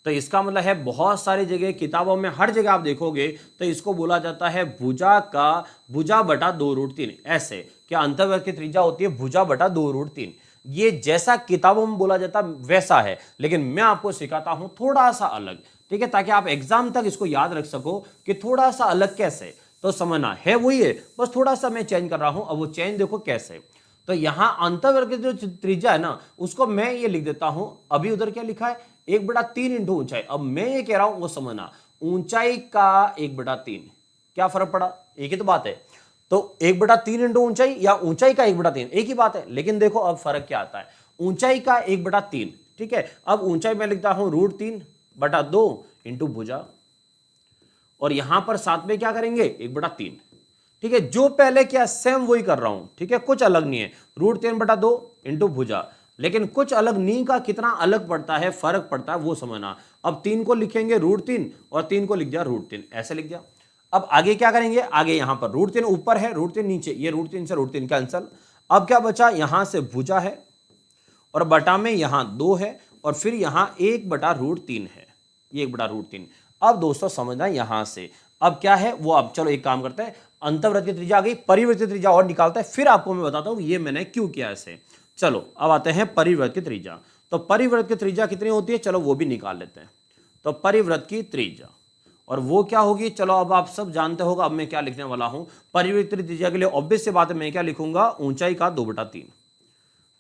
तो इसका मतलब है बहुत सारी जगह किताबों में हर जगह आप देखोगे तो इसको बोला जाता है भुजा बटा 2√3, ऐसे क्या अंतःवृत्त की त्रिज्या होती है भुजा बटा 2√3। ये जैसा किताबों में बोला जाता वैसा है, लेकिन मैं आपको सिखाता हूं थोड़ा सा अलग, ठीक है, ताकि आप एग्जाम तक इसको याद रख सको कि थोड़ा सा अलग कैसे। तो समझना है वही है, बस थोड़ा सा मैं चेंज कर रहा हूं। अब वो चेंज देखो कैसे, तो यहां अंतःवृत्त की जो त्रिज्या है ना उसको मैं ये लिख देता हूं, अभी उधर क्या लिखा है 1/3 इंटू ऊंचाई। अब मैं ये कह रहा हूं वो समझना, ऊंचाई का 1/3, क्या फर्क पड़ा, एक ही तो बात है। तो 1/3 इंटू ऊंचाई या ऊंचाई का 1/3 एक ही बात है, लेकिन देखो अब फर्क क्या आता है, ऊंचाई का 1/3, ठीक है। अब ऊंचाई में लिखता हूं √3/2 इंटू भुजा, और यहां पर साथ में क्या करेंगे 1/3, ठीक है। जो पहले क्या सेम वही कर रहा हूं, ठीक है, कुछ अलग नहीं है, √3/2 इंटू भुजा, लेकिन कुछ अलग नहीं का कितना अलग पड़ता है, फर्क पड़ता है वो समझना। अब 3 को लिखेंगे √3 और 3 को लिख दिया √3, ऐसे लिख दिया। अब आगे क्या करेंगे, आगे यहां पर √3 ऊपर है √3 नीचे, ये √3 से √3 कैंसल। अब क्या बचा, यहां से भुजा है और बटा में यहां 2 है और फिर यहां 1/√3 है, ये 1/√3। अब दोस्तों समझना यहां से अब क्या है वो, अब चलो एक काम करते हैं, अंतःवृत्त की त्रिज्या आ गई, परिवृत्त की त्रिज्या और निकालते हैं, फिर आपको मैं बताता हूं ये मैंने क्यों किया ऐसे। चलो अब आते हैं परिवृत्त की त्रिज्या। तो परिवृत्त की त्रिज्या कितनी होती है, चलो वो भी निकाल लेते हैं। तो परिवृत्त की त्रिज्या, और वो क्या होगी, चलो अब आप सब जानते होगा। अब मैं क्या लिखने वाला हूं, परिवृत्त की त्रिज्या के लिए ऑब्वियस सी बात है, मैं क्या लिखूंगा, ऊंचाई का 2/3।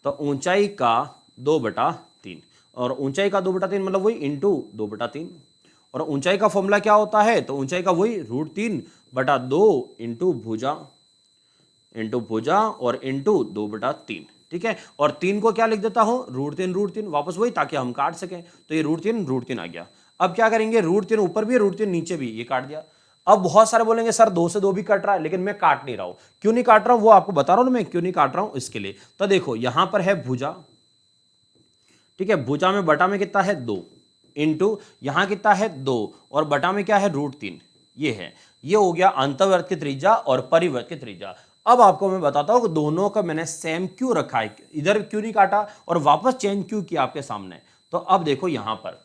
तो ऊंचाई का 2/3, और ऊंचाई का 2/3 मतलब वही इंटू 2/3, और ऊंचाई का फॉर्मूला क्या होता है, तो ऊंचाई का वही √3/2 इंटू भुजा और इंटू 2/3, ठीक है। और 3 को क्या लिख देता हूं, √3 वापस वही, ताकि हम काट सकें। तो ये √3 आ गया। अब क्या करेंगे, √3 ऊपर भी √3 नीचे भी, ये काट दिया। अब बहुत सारे बोलेंगे सर 2 से 2 भी कट रहा है, लेकिन मैं काट नहीं रहा हूं। क्यों नहीं काट रहा हूं वो आपको बता रहा हूं ना मैं क्यों नहीं काट रहा हूं इसके लिए। तो देखो यहां पर है भुजा, ठीक है, भुजा में बटा में कितना है 2 इंटू यहाँ कितना है 2 और बटा में क्या है √3, ये हो गया अंतर्वृत्त की त्रिज्या और परिवृत्त की त्रिज्या। अब आपको मैं बताता हूं कि दोनों का मैंने सेम क्यों रखा है, इधर क्यों नहीं काटा और वापस चेंज क्यों किया आपके सामने। तो अब देखो यहां पर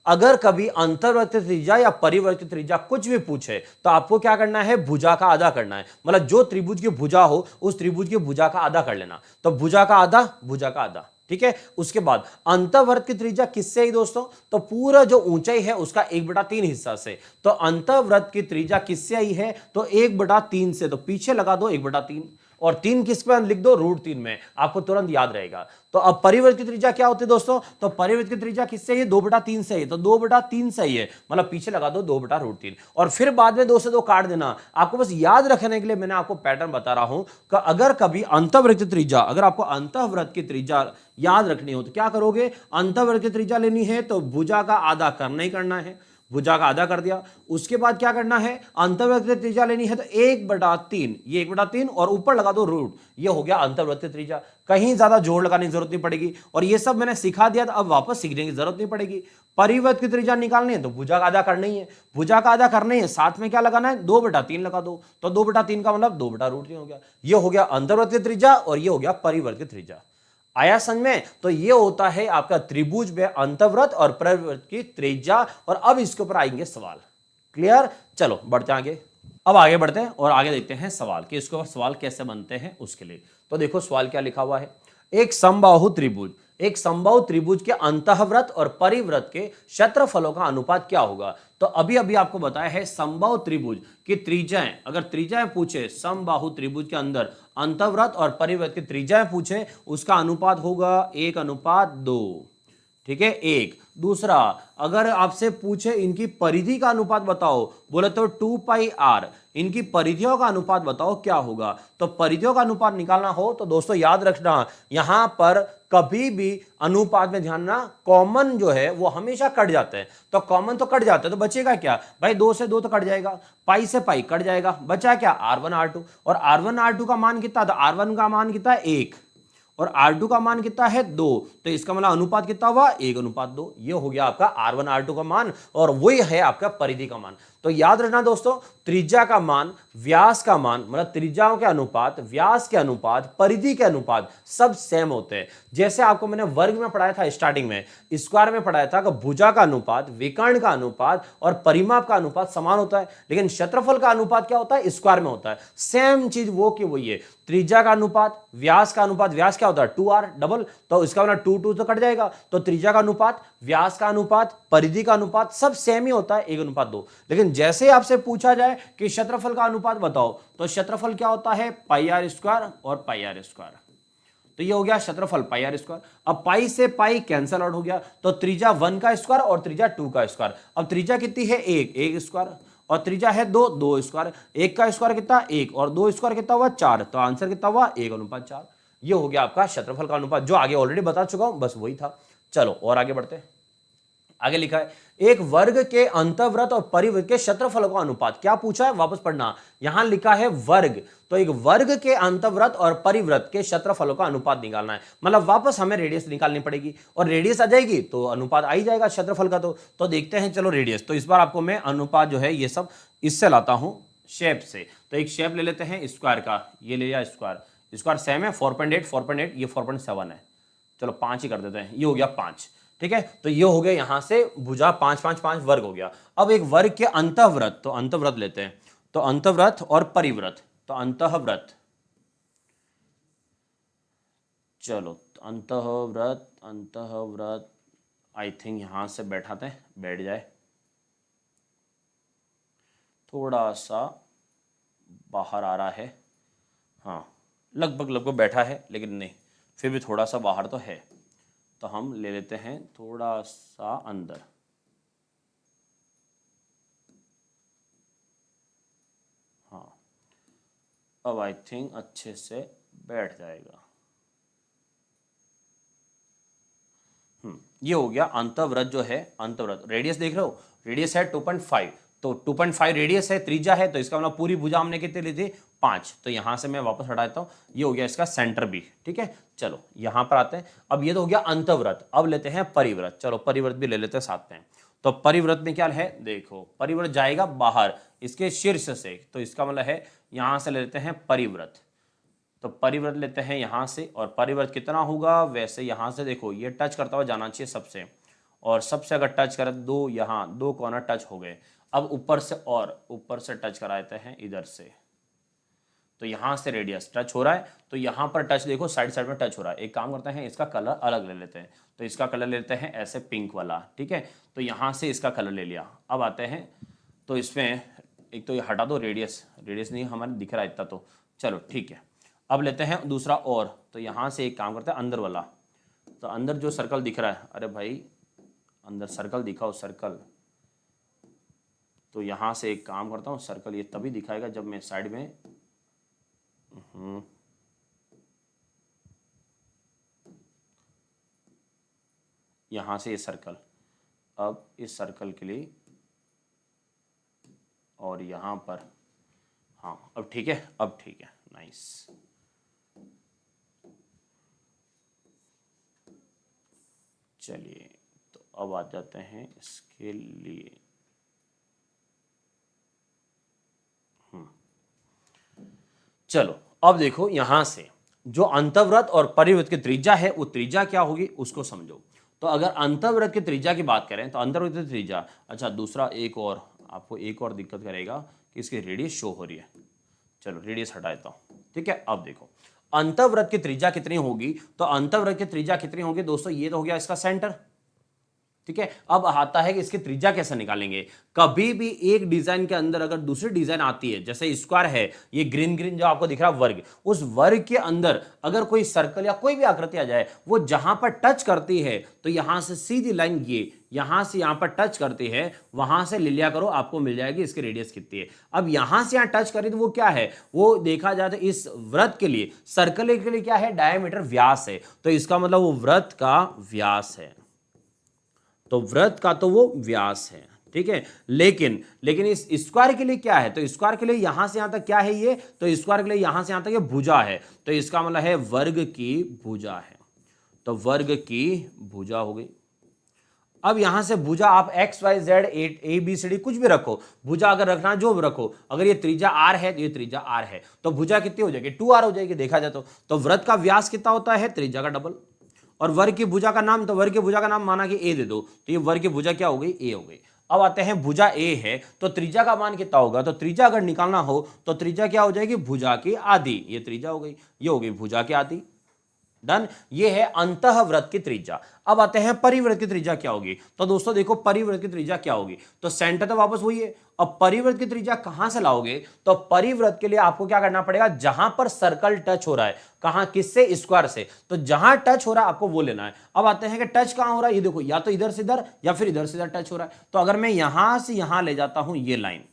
अगर कभी अंतर्वृत्त त्रिज्या या परिवृत्त त्रिज्या कुछ भी पूछे तो आपको क्या करना है, भुजा का आधा करना है। मतलब जो त्रिभुज की भुजा हो उस त्रिभुज की भुजा का आधा कर लेना। तो भुजा का आधा, भुजा का आधा, ठीक है। उसके बाद अंतर्वृत्त की त्रिज्या किससे ही दोस्तों, तो पूरा जो ऊंचाई है उसका 1/3 हिस्सा से। तो अंतर्वृत्त की त्रिज्या किससे आई है, तो 1/3 से। तो पीछे लगा दो 1/3 और 3 किस पे लिख दो √3 में, आपको तुरंत याद रहेगा। तो अब परिवृत्त की त्रिज्या क्या होती है दोस्तों, तो परिवृत्त की त्रिज्या किससे है, 2/3 से है। तो 2/3 सही है, मतलब पीछे लगा दो 2/√3 और फिर बाद में 2 से 2 काट देना। आपको बस याद रखने के लिए मैंने आपको पैटर्न बता रहा हूं कि अगर कभी अंतर्वृत्त त्रिज्या, अगर आपको अंतर्वृत्त की त्रिज्या याद रखनी हो तो क्या करोगे, अंतर्वृत्त की त्रिज्या लेनी है तो भुजा का आधा करना ही करना है, भुजा का आधा कर दिया। उसके बाद क्या करना है, अंतर्वृत्त की त्रिज्या लेनी है तो 1/3, ये 1/3 और ऊपर लगा दो रूट, ये हो गया अंतर्वृत्त की त्रिज्या। कहीं ज्यादा जोड़ लगाने की जरूरत नहीं पड़ेगी और ये सब मैंने सिखा दिया, तो अब वापस सीखने की जरूरत नहीं पड़ेगी। परिवृत्त की त्रिज्या निकालनी है तो भुजा का आधा करना ही है, भुजा का आधा करना ही है, साथ में क्या लगाना है 2/3 लगा दो। तो 2/3 का मतलब 2/√3 हो गया। ये हो गया अंतर्वृत्त की त्रिज्या और ये हो गया परिवृत्त की त्रिज्या। आया समझ में। तो ये होता है आपका त्रिभुज में अंतर्वृत्त और परिवृत्त की त्रिज्या। और अब इसके ऊपर आएंगे सवाल। क्लियर, चलो बढ़ते आगे। अब आगे बढ़ते हैं और आगे देखते हैं सवाल कि इसके ऊपर सवाल कैसे बनते हैं उसके लिए। तो देखो सवाल क्या लिखा हुआ है, एक समबाहु त्रिभुज, एक समबाहु त्रिभुज के अंतःवृत्त और परिवृत्त के क्षेत्रफलों का अनुपात क्या होगा। तो अभी अभी आपको बताया है समबाहु त्रिभुज की त्रिज्याएं, अगर त्रिज्याएं पूछे समबाहु त्रिभुज के अंदर अंतःवृत्त और परिवृत्त की त्रिज्याएं पूछे, उसका अनुपात होगा 1:2, ठीक है 1। दूसरा, अगर आपसे पूछे इनकी परिधि का अनुपात बताओ, बोले तो 2πr, इनकी परिधियों का अनुपात बताओ क्या होगा। तो परिधियों का अनुपात निकालना हो तो दोस्तों याद रखना, यहां पर कभी भी अनुपात में ध्यान ना, कॉमन जो है वो हमेशा कट जाते हैं। तो कॉमन तो कट जाते हैं तो बचेगा क्या भाई, 2 से 2 तो कट जाएगा, पाई से पाई कट जाएगा, बचा क्या r1 r2। और r1 r2 का मान कितना था, r1 का मान कितना है 1 और R2 का मान कितना है 2। तो इसका मतलब अनुपात कितना हुआ 1:2। ये हो गया आपका R1 R2 का मान और वही है आपका परिधि का मान। तो याद रखना दोस्तों, त्रिज्या का मान, व्यास का मान, मतलब त्रिज्याओं के अनुपात, व्यास के अनुपात, परिधि के अनुपात सब सेम होते हैं। जैसे आपको मैंने वर्ग में पढ़ाया था स्टार्टिंग में, स्क्वायर में पढ़ाया था कि भुजा का अनुपात, विकर्ण का अनुपात और परिमाप का अनुपात समान होता है, लेकिन क्षेत्रफल का अनुपात क्या होता है, स्क्वायर में होता है। सेम चीज वो की वही है, त्रिज्या का अनुपात, व्यास का अनुपात, व्यास क्या होता है 2r डबल, तो इसका मतलब 2 2 तो कट जाएगा। तो त्रिज्या का अनुपात, व्यास का अनुपात, परिधि का अनुपात सब सेम ही होता है 1:2। लेकिन जैसे आपसे पूछा जाए कि क्षेत्रफल का अनुपात बताओ, तो क्षेत्रफल क्या होता है πr² और πr²। तो ये हो गया क्षेत्रफल πr²। अब पाई से पाई कैंसल आउट हो गया, तो त्रिज्या 1 का स्क्वायर और त्रिज्या 2 का स्क्वायर। अब त्रिज्या कितनी है 1 स्क्वायर और त्रिज्या है 2 स्क्वायर। 1 का स्क्वायर कितना 1 और 2 स्क्वायर कितना हुआ 4। तो आंसर कितना हुआ 1:4। ये हो गया आपका क्षेत्रफल का अनुपात, जो आगे ऑलरेडी बता चुका हूं, बस वही था। चलो और आगे बढ़ते हैं। आगे लिखा है एक वर्ग के अंतःवृत्त और परिवृत्त के क्षेत्रफलों का अनुपात। क्या पूछा है, वापस पढ़ना, यहां लिखा है वर्ग, तो एक वर्ग के अंतःवृत्त और परिवृत्त के क्षेत्रफलों का अनुपात निकालना है। मतलब वापस हमें रेडियस निकालनी पड़ेगी और रेडियस आ जाएगी तो अनुपात आ ही जाएगा क्षेत्रफल का। तो देखते हैं चलो रेडियस। तो इस बार आपको मैं अनुपात जो है ये सब इससे लाता हूं, शेप से। तो एक शेप ले लेते हैं स्क्वायर का, ये ले लिया स्क्वायर, स्क्वायर सेम है 4.8 4.8, ये 4.7 है, चलो 5 ही कर देते हैं, ये हो गया 5, ठीक है। तो ये हो गया यहां से भुजा 5 5 5 वर्ग हो गया। अब एक वर्ग के अंतःवृत्त, तो अंतःवृत्त लेते हैं, तो अंतःवृत्त और परिवृत्त, तो अंतःवृत्त, चलो अंतःवृत्त, अंतःवृत्त आई थिंक यहां से बैठाते हैं, बैठ जाए, थोड़ा सा बाहर आ रहा है, हाँ लगभग लगभग बैठा है, लेकिन नहीं फिर भी थोड़ा सा बाहर तो है। तो हम ले लेते हैं थोड़ा सा अंदर, हाँ अब आई थिंक अच्छे से बैठ जाएगा। ये हो गया अंतःवृत्त जो है, अंतःवृत्त रेडियस देख रहे हो, रेडियस है 2.5, तो 2.5 रेडियस है, त्रिज्या है, तो इसका मतलब पूरी भुजा हमने कितनी ली थी 5। तो यहां से मैं वापस हटा देता हूं, ये हो गया इसका सेंटर भी। ठीक है, चलो यहां पर आते हैं। अब ये तो हो गया अंतःव्रत, अब लेते हैं परिव्रत। चलो परिव्रत भी ले लेते हैं साथ में। तो परिव्रत में क्या है, देखो परिव्रत जाएगा बाहर इसके शीर्ष से, तो इसका मतलब है यहां से ले लेते हैं परिव्रत। तो परिव्रत लेते हैं यहां से, और परिव्रत कितना होगा, वैसे यहां से देखो ये टच करता हुआ जाना चाहिए सबसे, और सबसे अगर टच करे दो, यहाँ दो कॉर्नर टच हो गए। अब ऊपर से, और ऊपर से टच कराते हैं इधर से, तो यहां से रेडियस टच हो रहा है, तो यहां पर टच देखो साइड साइड में टच हो रहा है। एक काम करते हैं, इसका कलर अलग ले लेते हैं। तो इसका कलर लेते हैं ऐसे पिंक वाला। ठीक है, तो यहां से इसका कलर ले लिया। अब आते हैं, तो इसमें एक तो ये हटा दो, रेडियस रेडियस नहीं हमारे दिख रहा है इतना, तो चलो ठीक है। अब लेते हैं दूसरा, और तो यहां से एक काम करते हैं अंदर वाला। तो अंदर जो सर्कल दिख रहा है, अरे भाई अंदर सर्कल दिखाओ, सर्कल। तो यहां से एक काम करता हूं, सर्कल ये तभी दिखाएगा जब मैं साइड में यहां से ये सर्कल, अब इस सर्कल के लिए, और यहां पर, हाँ अब ठीक है, अब ठीक है, नाइस। चलिए तो अब आ जाते हैं इसके लिए, चलो अब देखो यहां से जो अंतःव्रत और परिव्रत की त्रिज्या है, वो त्रिज्या क्या होगी उसको समझो। तो अगर अंतःव्रत की त्रिज्या की बात करें, तो अंतःव्रत की त्रिज्या, अच्छा दूसरा एक और, आपको एक और दिक्कत करेगा कि इसकी रेडियस शो हो रही है। चलो रेडियस हटा देता हूं। ठीक है, अब देखो अंतःव्रत की त्रिज्या कितनी होगी, तो अंतःव्रत की त्रिज्या कितनी होगी दोस्तों, ये तो हो गया इसका सेंटर। ठीक है, अब आता है कि इसकी त्रिज्या कैसे निकालेंगे। कभी भी एक डिजाइन के अंदर अगर दूसरी डिजाइन आती है, जैसे स्क्वायर है, ये ग्रीन ग्रीन जो आपको दिख रहा है वर्ग, उस वर्ग के अंदर अगर कोई सर्कल या कोई भी आकृति आ जाए, वो जहां पर टच करती है, तो यहां से सीधी लाइन ये यहां से यहां पर टच करती है, वहां से ले लिया करो, आपको मिल जाएगी इसकी रेडियस कितनी है। अब यहां से यहां टच करी तो वो क्या है, वो देखा जाए तो इस वृत्त के लिए, सर्कल के लिए क्या है, डायमीटर व्यास है। तो इसका मतलब वो वृत्त का व्यास है, तो वृत्त का तो वो व्यास है। ठीक है, लेकिन लेकिन इस स्क्वायर के लिए क्या है, तो स्क्वायर के लिए यहां से यहां तक क्या है ये, तो स्क्वायर के लिए यहां से यहां तक ये भुजा है। तो इसका मतलब है वर्ग की भुजा है, तो वर्ग की भुजा हो गई। अब यहां से भुजा आप X Y Z A B C D कुछ भी रखो, भुजा अगर रखना जो भी रखो, अगर ये त्रिज्या आर है तो ये त्रिज्या आर है, तो भुजा कितनी हो जाएगी 2r हो जाएगी देखा जाए तो वृत्त का व्यास कितना होता है, त्रिज्या का डबल। और वर्ग की भुजा का नाम, तो वर्ग की भुजा का नाम माना कि ए दे दो, तो ये वर्ग की भुजा क्या हो गई, ए हो गई। अब आते हैं भुजा ए है, तो त्रिज्या का मान कितना होगा, तो त्रिज्या अगर निकालना हो तो त्रिज्या क्या हो जाएगी, भुजा की आधी, ये त्रिज्या हो गई, ये हो गई भुजा की आधी। डन, ये है अंतःव्रत की त्रिज्या। अब आते हैं परिव्रत की त्रिज्या क्या होगी, तो दोस्तों देखो परिव्रत की त्रिज्या क्या होगी, तो सेंटर तो वापस वही है। अब परिव्रत की त्रिज्या कहां से लाओगे, तो परिव्रत के लिए आपको क्या करना पड़ेगा, जहां पर सर्कल टच हो रहा है, कहां किससे, स्क्वायर से, तो जहां टच हो रहा है आपको वो लेना है। अब आते हैं कि टच कहां हो रहा है, ये देखो या तो इधर से इधर या फिर इधर से इधर टच हो रहा है। तो अगर मैं यहां से यहां ले जाता हूं ये लाइन,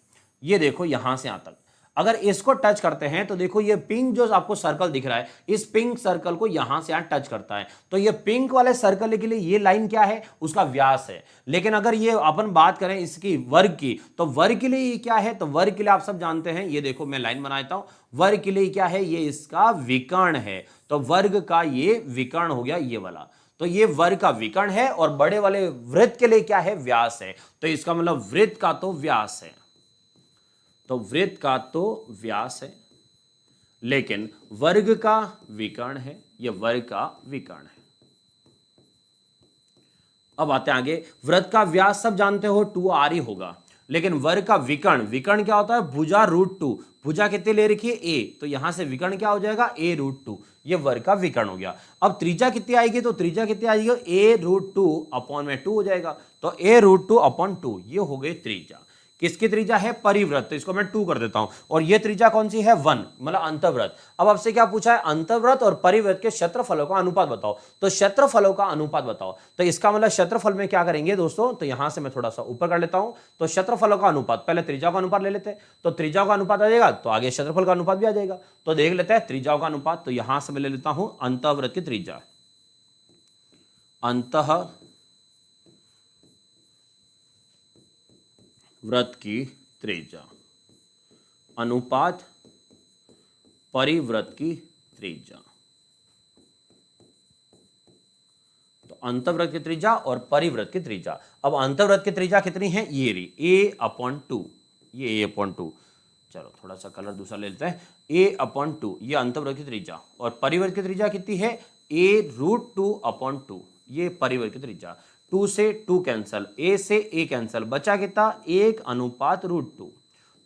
ये देखो यहां से यहां तक, अगर इसको टच करते हैं तो देखो ये पिंक जो आपको सर्कल दिख रहा है, इस पिंक सर्कल को यहां से यहां टच करता है, तो ये पिंक वाले सर्कल के लिए ये लाइन क्या है, उसका व्यास है। लेकिन अगर ये अपन बात करें इसकी वर्ग की, तो वर्ग के लिए ये क्या है, तो वर्ग के लिए आप सब जानते हैं, ये देखो मैं लाइन बनाता हूं, वर्ग के लिए क्या है, ये इसका विकर्ण है। तो वर्ग का ये विकर्ण हो गया ये वाला, तो ये वर्ग का विकर्ण है, और बड़े वाले वृत्त के लिए क्या है, व्यास है। तो इसका मतलब वृत्त का तो व्यास है, तो वृत्त का तो व्यास है, लेकिन वर्ग का विकर्ण है, यह वर्ग का विकर्ण है। अब आते हैं आगे, वृत्त का व्यास सब जानते हो 2r ही होगा, लेकिन वर्ग का विकर्ण, विकर्ण क्या होता है, भुजा √2, भुजा कितने ले रखी है a, तो यहां से विकर्ण क्या हो जाएगा a√2, ये वर्ग का विकर्ण हो गया। अब त्रिज्या कितनी आएगी, तो त्रिज्या कितनी आएगी, a√2 अपॉन में 2 हो जाएगा, तो a√2 अपॉन 2, ये हो गई त्रिज्या। किसकी त्रिज्या है, परिव्रत, तो इसको मैं 2 कर देता हूं, और ये त्रिज्या कौन सी है, 1, मतलब अंतःव्रत। अब आपसे क्या पूछा है, अंतःव्रत और परिव्रत के क्षेत्रफलों का अनुपात बताओ, तो क्षेत्रफलों का अनुपात बताओ। तो इसका मतलब क्षेत्रफल में क्या करेंगे दोस्तों, तो यहां से मैं थोड़ा सा ऊपर कर लेता हूं, तो क्षेत्रफलों का अनुपात, पहले त्रिज्या का अनुपात ले लेते हैं, तो त्रिज्या का अनुपात आ जाएगा, तो आगे क्षेत्रफल का अनुपात भी आ जाएगा। तो देख लेते हैं त्रिज्या का अनुपात, तो यहां से मैं ले लेता हूं अंतःव्रत की त्रिज्या, वृत्त की त्रिज्या अनुपात परिवृत्त की त्रिज्या। तो अंतर्वृत्त की त्रिज्या और परिवृत्त की त्रिज्या। अब अंतर्वृत्त की त्रिज्या कितनी है, ये रही a/2, ये a/2। चलो थोड़ा सा कलर दूसरा ले लेते हैं, a/2 ये अंतर्वृत्त की त्रिज्या, और परिवृत्त की त्रिज्या कितनी है a√2/2, ये परिवृत्त की त्रिज्या। 2 से 2 कैंसल, a से a कैंसल, बचा कितना 1:√2।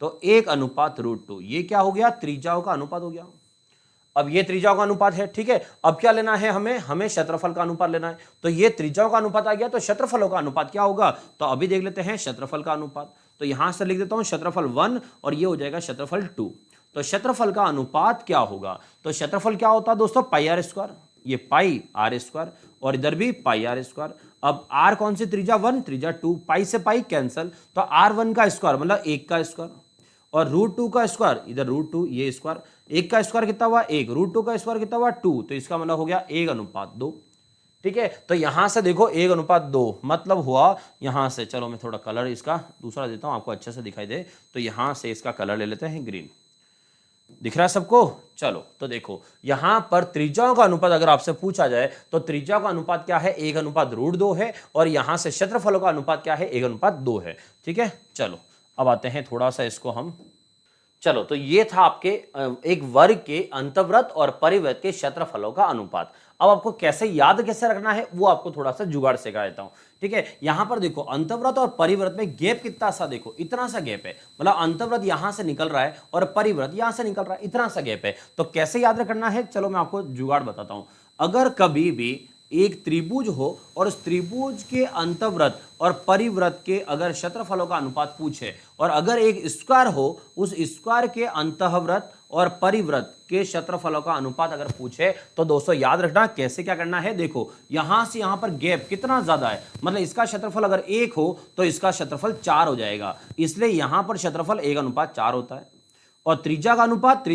तो 1:√2 ये क्या हो गया, त्रिज्याओं का अनुपात हो गया। अब ये त्रिज्याओं का अनुपात है, ठीक है। अब क्या लेना है हमें क्षेत्रफल का अनुपात लेना है। तो ये त्रिज्याओं का अनुपात आ गया, तो क्षेत्रफलों का अनुपात क्या होगा, तो अभी देख लेते हैं क्षेत्रफल का अनुपात। तो यहां से लिख देता हूं क्षेत्रफल 1 और ये हो जाएगा क्षेत्रफल 2। तो क्षेत्रफल का अनुपात क्या होगा, तो क्षेत्रफल क्या होता है दोस्तों, πr², ये πr², और इधर भी πr²। अब r कौन सी त्रिज्या 1, त्रिज्या 2, पाई से पाई कैंसल, तो r1 का स्क्वायर मतलब 1 का स्क्वायर, और √2 का स्क्वायर इधर √2, ये स्क्वायर, 1 का स्क्वायर कितना हुआ 1, √2 का स्क्वायर कितना हुआ 2, तो इसका मतलब हो गया 1:2। ठीक है, तो यहां से देखो 1:2 मतलब हुआ यहां से, चलो मैं थोड़ा कलर इसका दूसरा देता हूं आपको अच्छे से दिखाई दे। तो यहां से इसका कलर ले लेते हैं ग्रीन, दिख रहा है सबको। चलो तो देखो यहां पर त्रिज्याओं का अनुपात अगर आपसे पूछा जाए तो त्रिज्या का अनुपात क्या है, 1:2 है, और यहां से क्षेत्रफलों का अनुपात क्या है, 1:2 है। ठीक है, चलो अब आते हैं थोड़ा सा इसको हम, चलो तो ये था आपके एक वर्ग के अंतर्वृत्त और परिवृत्त के क्षेत्रफलों का अनुपात। अब आपको कैसे याद कैसे रखना है वो आपको थोड़ा सा जुगाड़ सिखा देता हूं। ठीक है, यहां पर देखो अंतर्वृत्त और परिवृत्त में गैप कितना सा, देखो इतना सा गैप है, मतलब अंतर्वृत्त यहां से निकल रहा है और परिवृत्त यहां से निकल रहा है, इतना सा गैप है। तो कैसे याद रखना है, चलो मैं आपको जुगाड़ बताता हूं। अगर कभी भी एक त्रिभुज हो और उस त्रिभुज के अंतर्वृत्त और परिवृत्त के अगर क्षेत्रफलों का अनुपात पूछे, और अगर एक स्क्वायर हो उस स्क्वायर के अंतर्वृत्त और परिवृत्त के क्षेत्रफलों का अनुपात अगर पूछे, तो दोस्तों याद रखना कैसे क्या करना है। देखो यहां से यहां पर गैप कितना ज्यादा है, मतलब इसका क्षेत्रफल अगर 1 हो तो इसका क्षेत्रफल 4 हो जाएगा, इसलिए यहां पर क्षेत्रफल 1:4 होता है। और त्रिज्या का अनुपात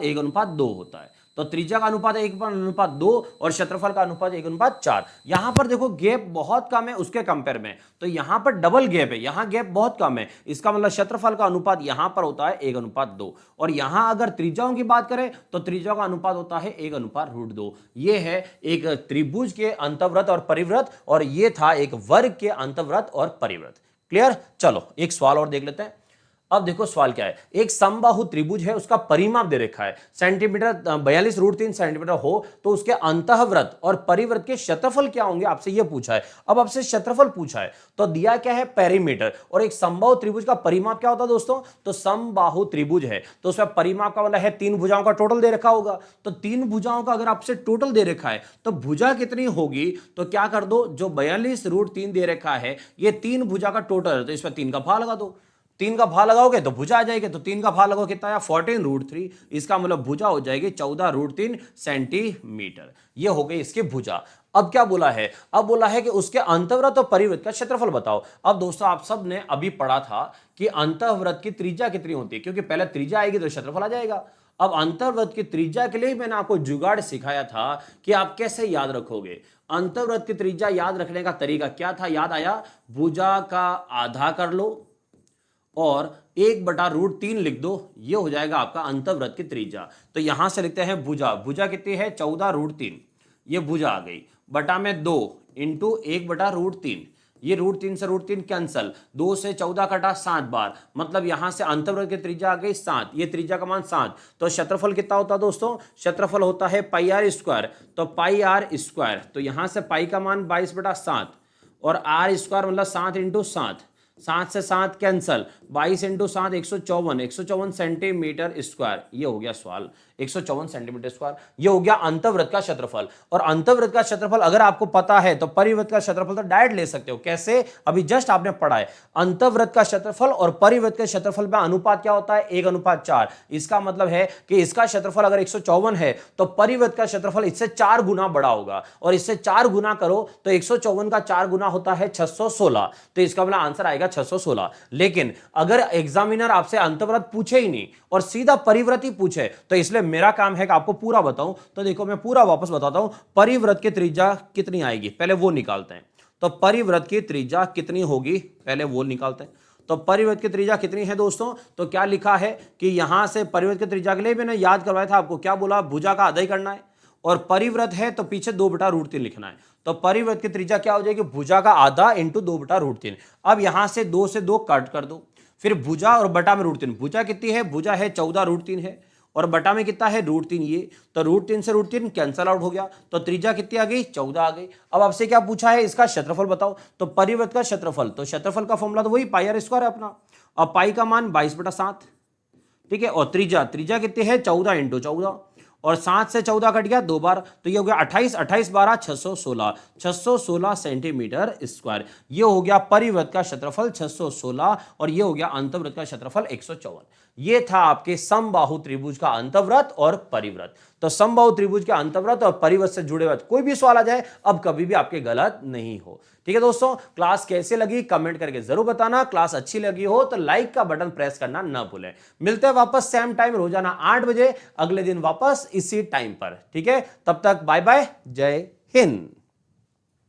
1:2 होता है। तो त्रिज्या का अनुपात 1:2 और क्षेत्रफल का अनुपात 1:4। यहां पर देखो गैप बहुत कम है उसके कंपेयर में, तो यहां पर डबल गैप है, यहां गैप बहुत कम है, इसका मतलब क्षेत्रफल का अनुपात यहां पर होता है 1:2। और यहां अगर त्रिज्याओं की बात करें तो त्रिज्या का अनुपात होता है 1:2। ये है एक त्रिभुज के अंतर्वृत्त और परिवृत्त, और ये था एक वर्ग के अंतर्वृत्त और परिवृत्त। क्लियर, चलो एक सवाल और देख लेते हैं। अब देखो सवाल क्या है, एक समबाहु त्रिभुज है, उसका परिमाप दे रखा है सेंटीमीटर 42√3 सेंटीमीटर हो, तो उसके अंतःवृत्त और परिवृत्त के क्षेत्रफल क्या होंगे, आपसे यह पूछा है। अब आपसे क्षेत्रफल पूछा है तो दिया क्या है पेरीमीटर, और एक समबाहु त्रिभुज का परिमाप क्या होता है दोस्तों, तो समबाहु त्रिभुज है तो उसका परिमाप का वाला है 3 भुजाओं का टोटल दे रखा होगा। तो 3 भुजाओं का अगर आपसे टोटल दे रखा है तो भुजा कितनी होगी, तो क्या कर दो, जो 42√3 दे रखा है ये 3 भुजा का टोटल है, तो इसमें 3 का भाग लगा दो। 3 का भाग लगाओगे तो भुजा आ जाएगी, तो 3 का भाग लगाओ कितना आया 14√3, इसका मतलब भुजा हो जाएगी 14√3 सेंटीमीटर। ये हो गई इसकी भुजा। अब क्या बोला है, अब बोला है कि उसके अंतःवृत्त और परिवृत्त का क्षेत्रफल बताओ। अब दोस्तों आप सब ने अभी पढ़ा था कि अंतःवृत्त की त्रिज्या कितनी होती है, क्योंकि पहले त्रिज्या आएगी तो क्षेत्रफल आ जाएगा। अब अंतर्वृत्त की त्रिज्या के लिए मैंने आपको जुगाड़ सिखाया था कि आप कैसे याद रखोगे। अंतर्वृत्त की त्रिज्या याद रखने का तरीका क्या था, याद आया, भुजा का आधा कर लो और 1/√3 लिख दो, ये हो जाएगा आपका अंतर्वृत्त की त्रिज्या। तो यहां से लिखते हैं भुजा, भुजा कितनी है 14√3, ये भुजा आ गई, बटा में 2 इंटू 1/√3, ये √3 से √3 कैंसल, 2 से 14 कटा 7 बार, मतलब यहां से अंतर्वृत्त की त्रिज्या आ गई 7, ये त्रिज्या का मान 7। तो क्षेत्रफल कितना होता है दोस्तों, क्षेत्रफल होता है πr², तो πr², तो यहां से पाई का मान 22/7 और r² मतलब 7 इंटू 7, 7 से 7 कैंसल, 22 इंटू 7 154 सेंटीमीटर स्क्वायर, ये हो गया सवाल 154 सेंटीमीटर स्क्वायर, ये हो गया अंतर्वृत्त का क्षेत्रफल। और अंतर्वृत्त का क्षेत्रफल अगर आपको पता है तो परिवृत्त का क्षेत्रफल तो डायरेक्ट ले सकते हो। कैसे, अभी जस्ट आपने पढ़ा है, अंतर्वृत्त का क्षेत्रफल और परिवृत्त के क्षेत्रफल में अनुपात क्या होता है 1:4। इसका मतलब है कि इसका क्षेत्रफल अगर 154 है तो परिवृत्त का क्षेत्रफल इससे 4 गुना बड़ा होगा, और इससे 4 गुना करो तो 154 का 4 गुना होता है 616, तो इसका मतलब आंसर आएगा 616। लेकिन अगर एग्जामिनर आपसे अंतर्वृत्त पूछे ही नहीं और सीधा परिवृत्त ही पूछे, तो इसलिए मेरा काम है कि आपको पूरा बताऊं। तो देखो मैं पूरा वापस बताता हूं, परिवृत्त की त्रिज्या कितनी आएगी पहले वो निकालते हैं। तो परिवृत्त की त्रिज्या कितनी होगी पहले वो निकालते हैं। तो परिवृत्त की त्रिज्या कितनी है दोस्तों? तो क्या लिखा है कि यहां से परिवृत्त की त्रिज्या के लिए मैंने याद करवाया था आपको, क्या बोला? भुजा का आधा ही करना है और परिवृत्त है तो पीछे 2/√3 लिखना है। तो परिवृत्त की त्रिज्या क्या हो जाएगी? भुजा का आधा इंटू 2/√3। अब यहां से 2 से 2 कट कर दो, फिर भुजा और बटा में √3। भुजा कितनी है? भुजा है 14√3 है और बटा में कितना है? √3। ये तो √3 से √3 कैंसल आउट हो गया, तो त्रिज्या कितनी आ गई? 14 आ गई। अब आपसे क्या पूछा है? इसका क्षेत्रफल बताओ। तो परिवृत्त का क्षेत्रफल, तो क्षेत्रफल का फॉर्मूला तो वही πr² है अपना। अब पाई का मान 22/7, ठीक है। और त्रिज्या कितनी है? 14 इंटू 14 और 7 से 14 कट गया 2 बार, तो ये हो गया 28, 28 12 616 सेंटीमीटर स्क्वायर। ये हो गया परिवृत्त का क्षेत्रफल 616 और ये हो गया अंतर्वृत्त का क्षेत्रफल 154। ये था आपके समबाहु त्रिभुज का अंतर्वृत्त और परिवृत्त। तो समबाहु त्रिभुज के अंतर्वृत्त और परिवृत्त से जुड़े हुए कोई भी सवाल आ जाए, अब कभी भी आपके गलत नहीं हो। ठीक है दोस्तों, क्लास कैसे लगी कमेंट करके जरूर बताना। क्लास अच्छी लगी हो तो लाइक का बटन प्रेस करना ना भूलें। मिलते हैं वापस सेम टाइम रोजाना 8 बजे, अगले दिन वापस इसी टाइम पर। ठीक है, तब तक बाय बाय, जय हिंद।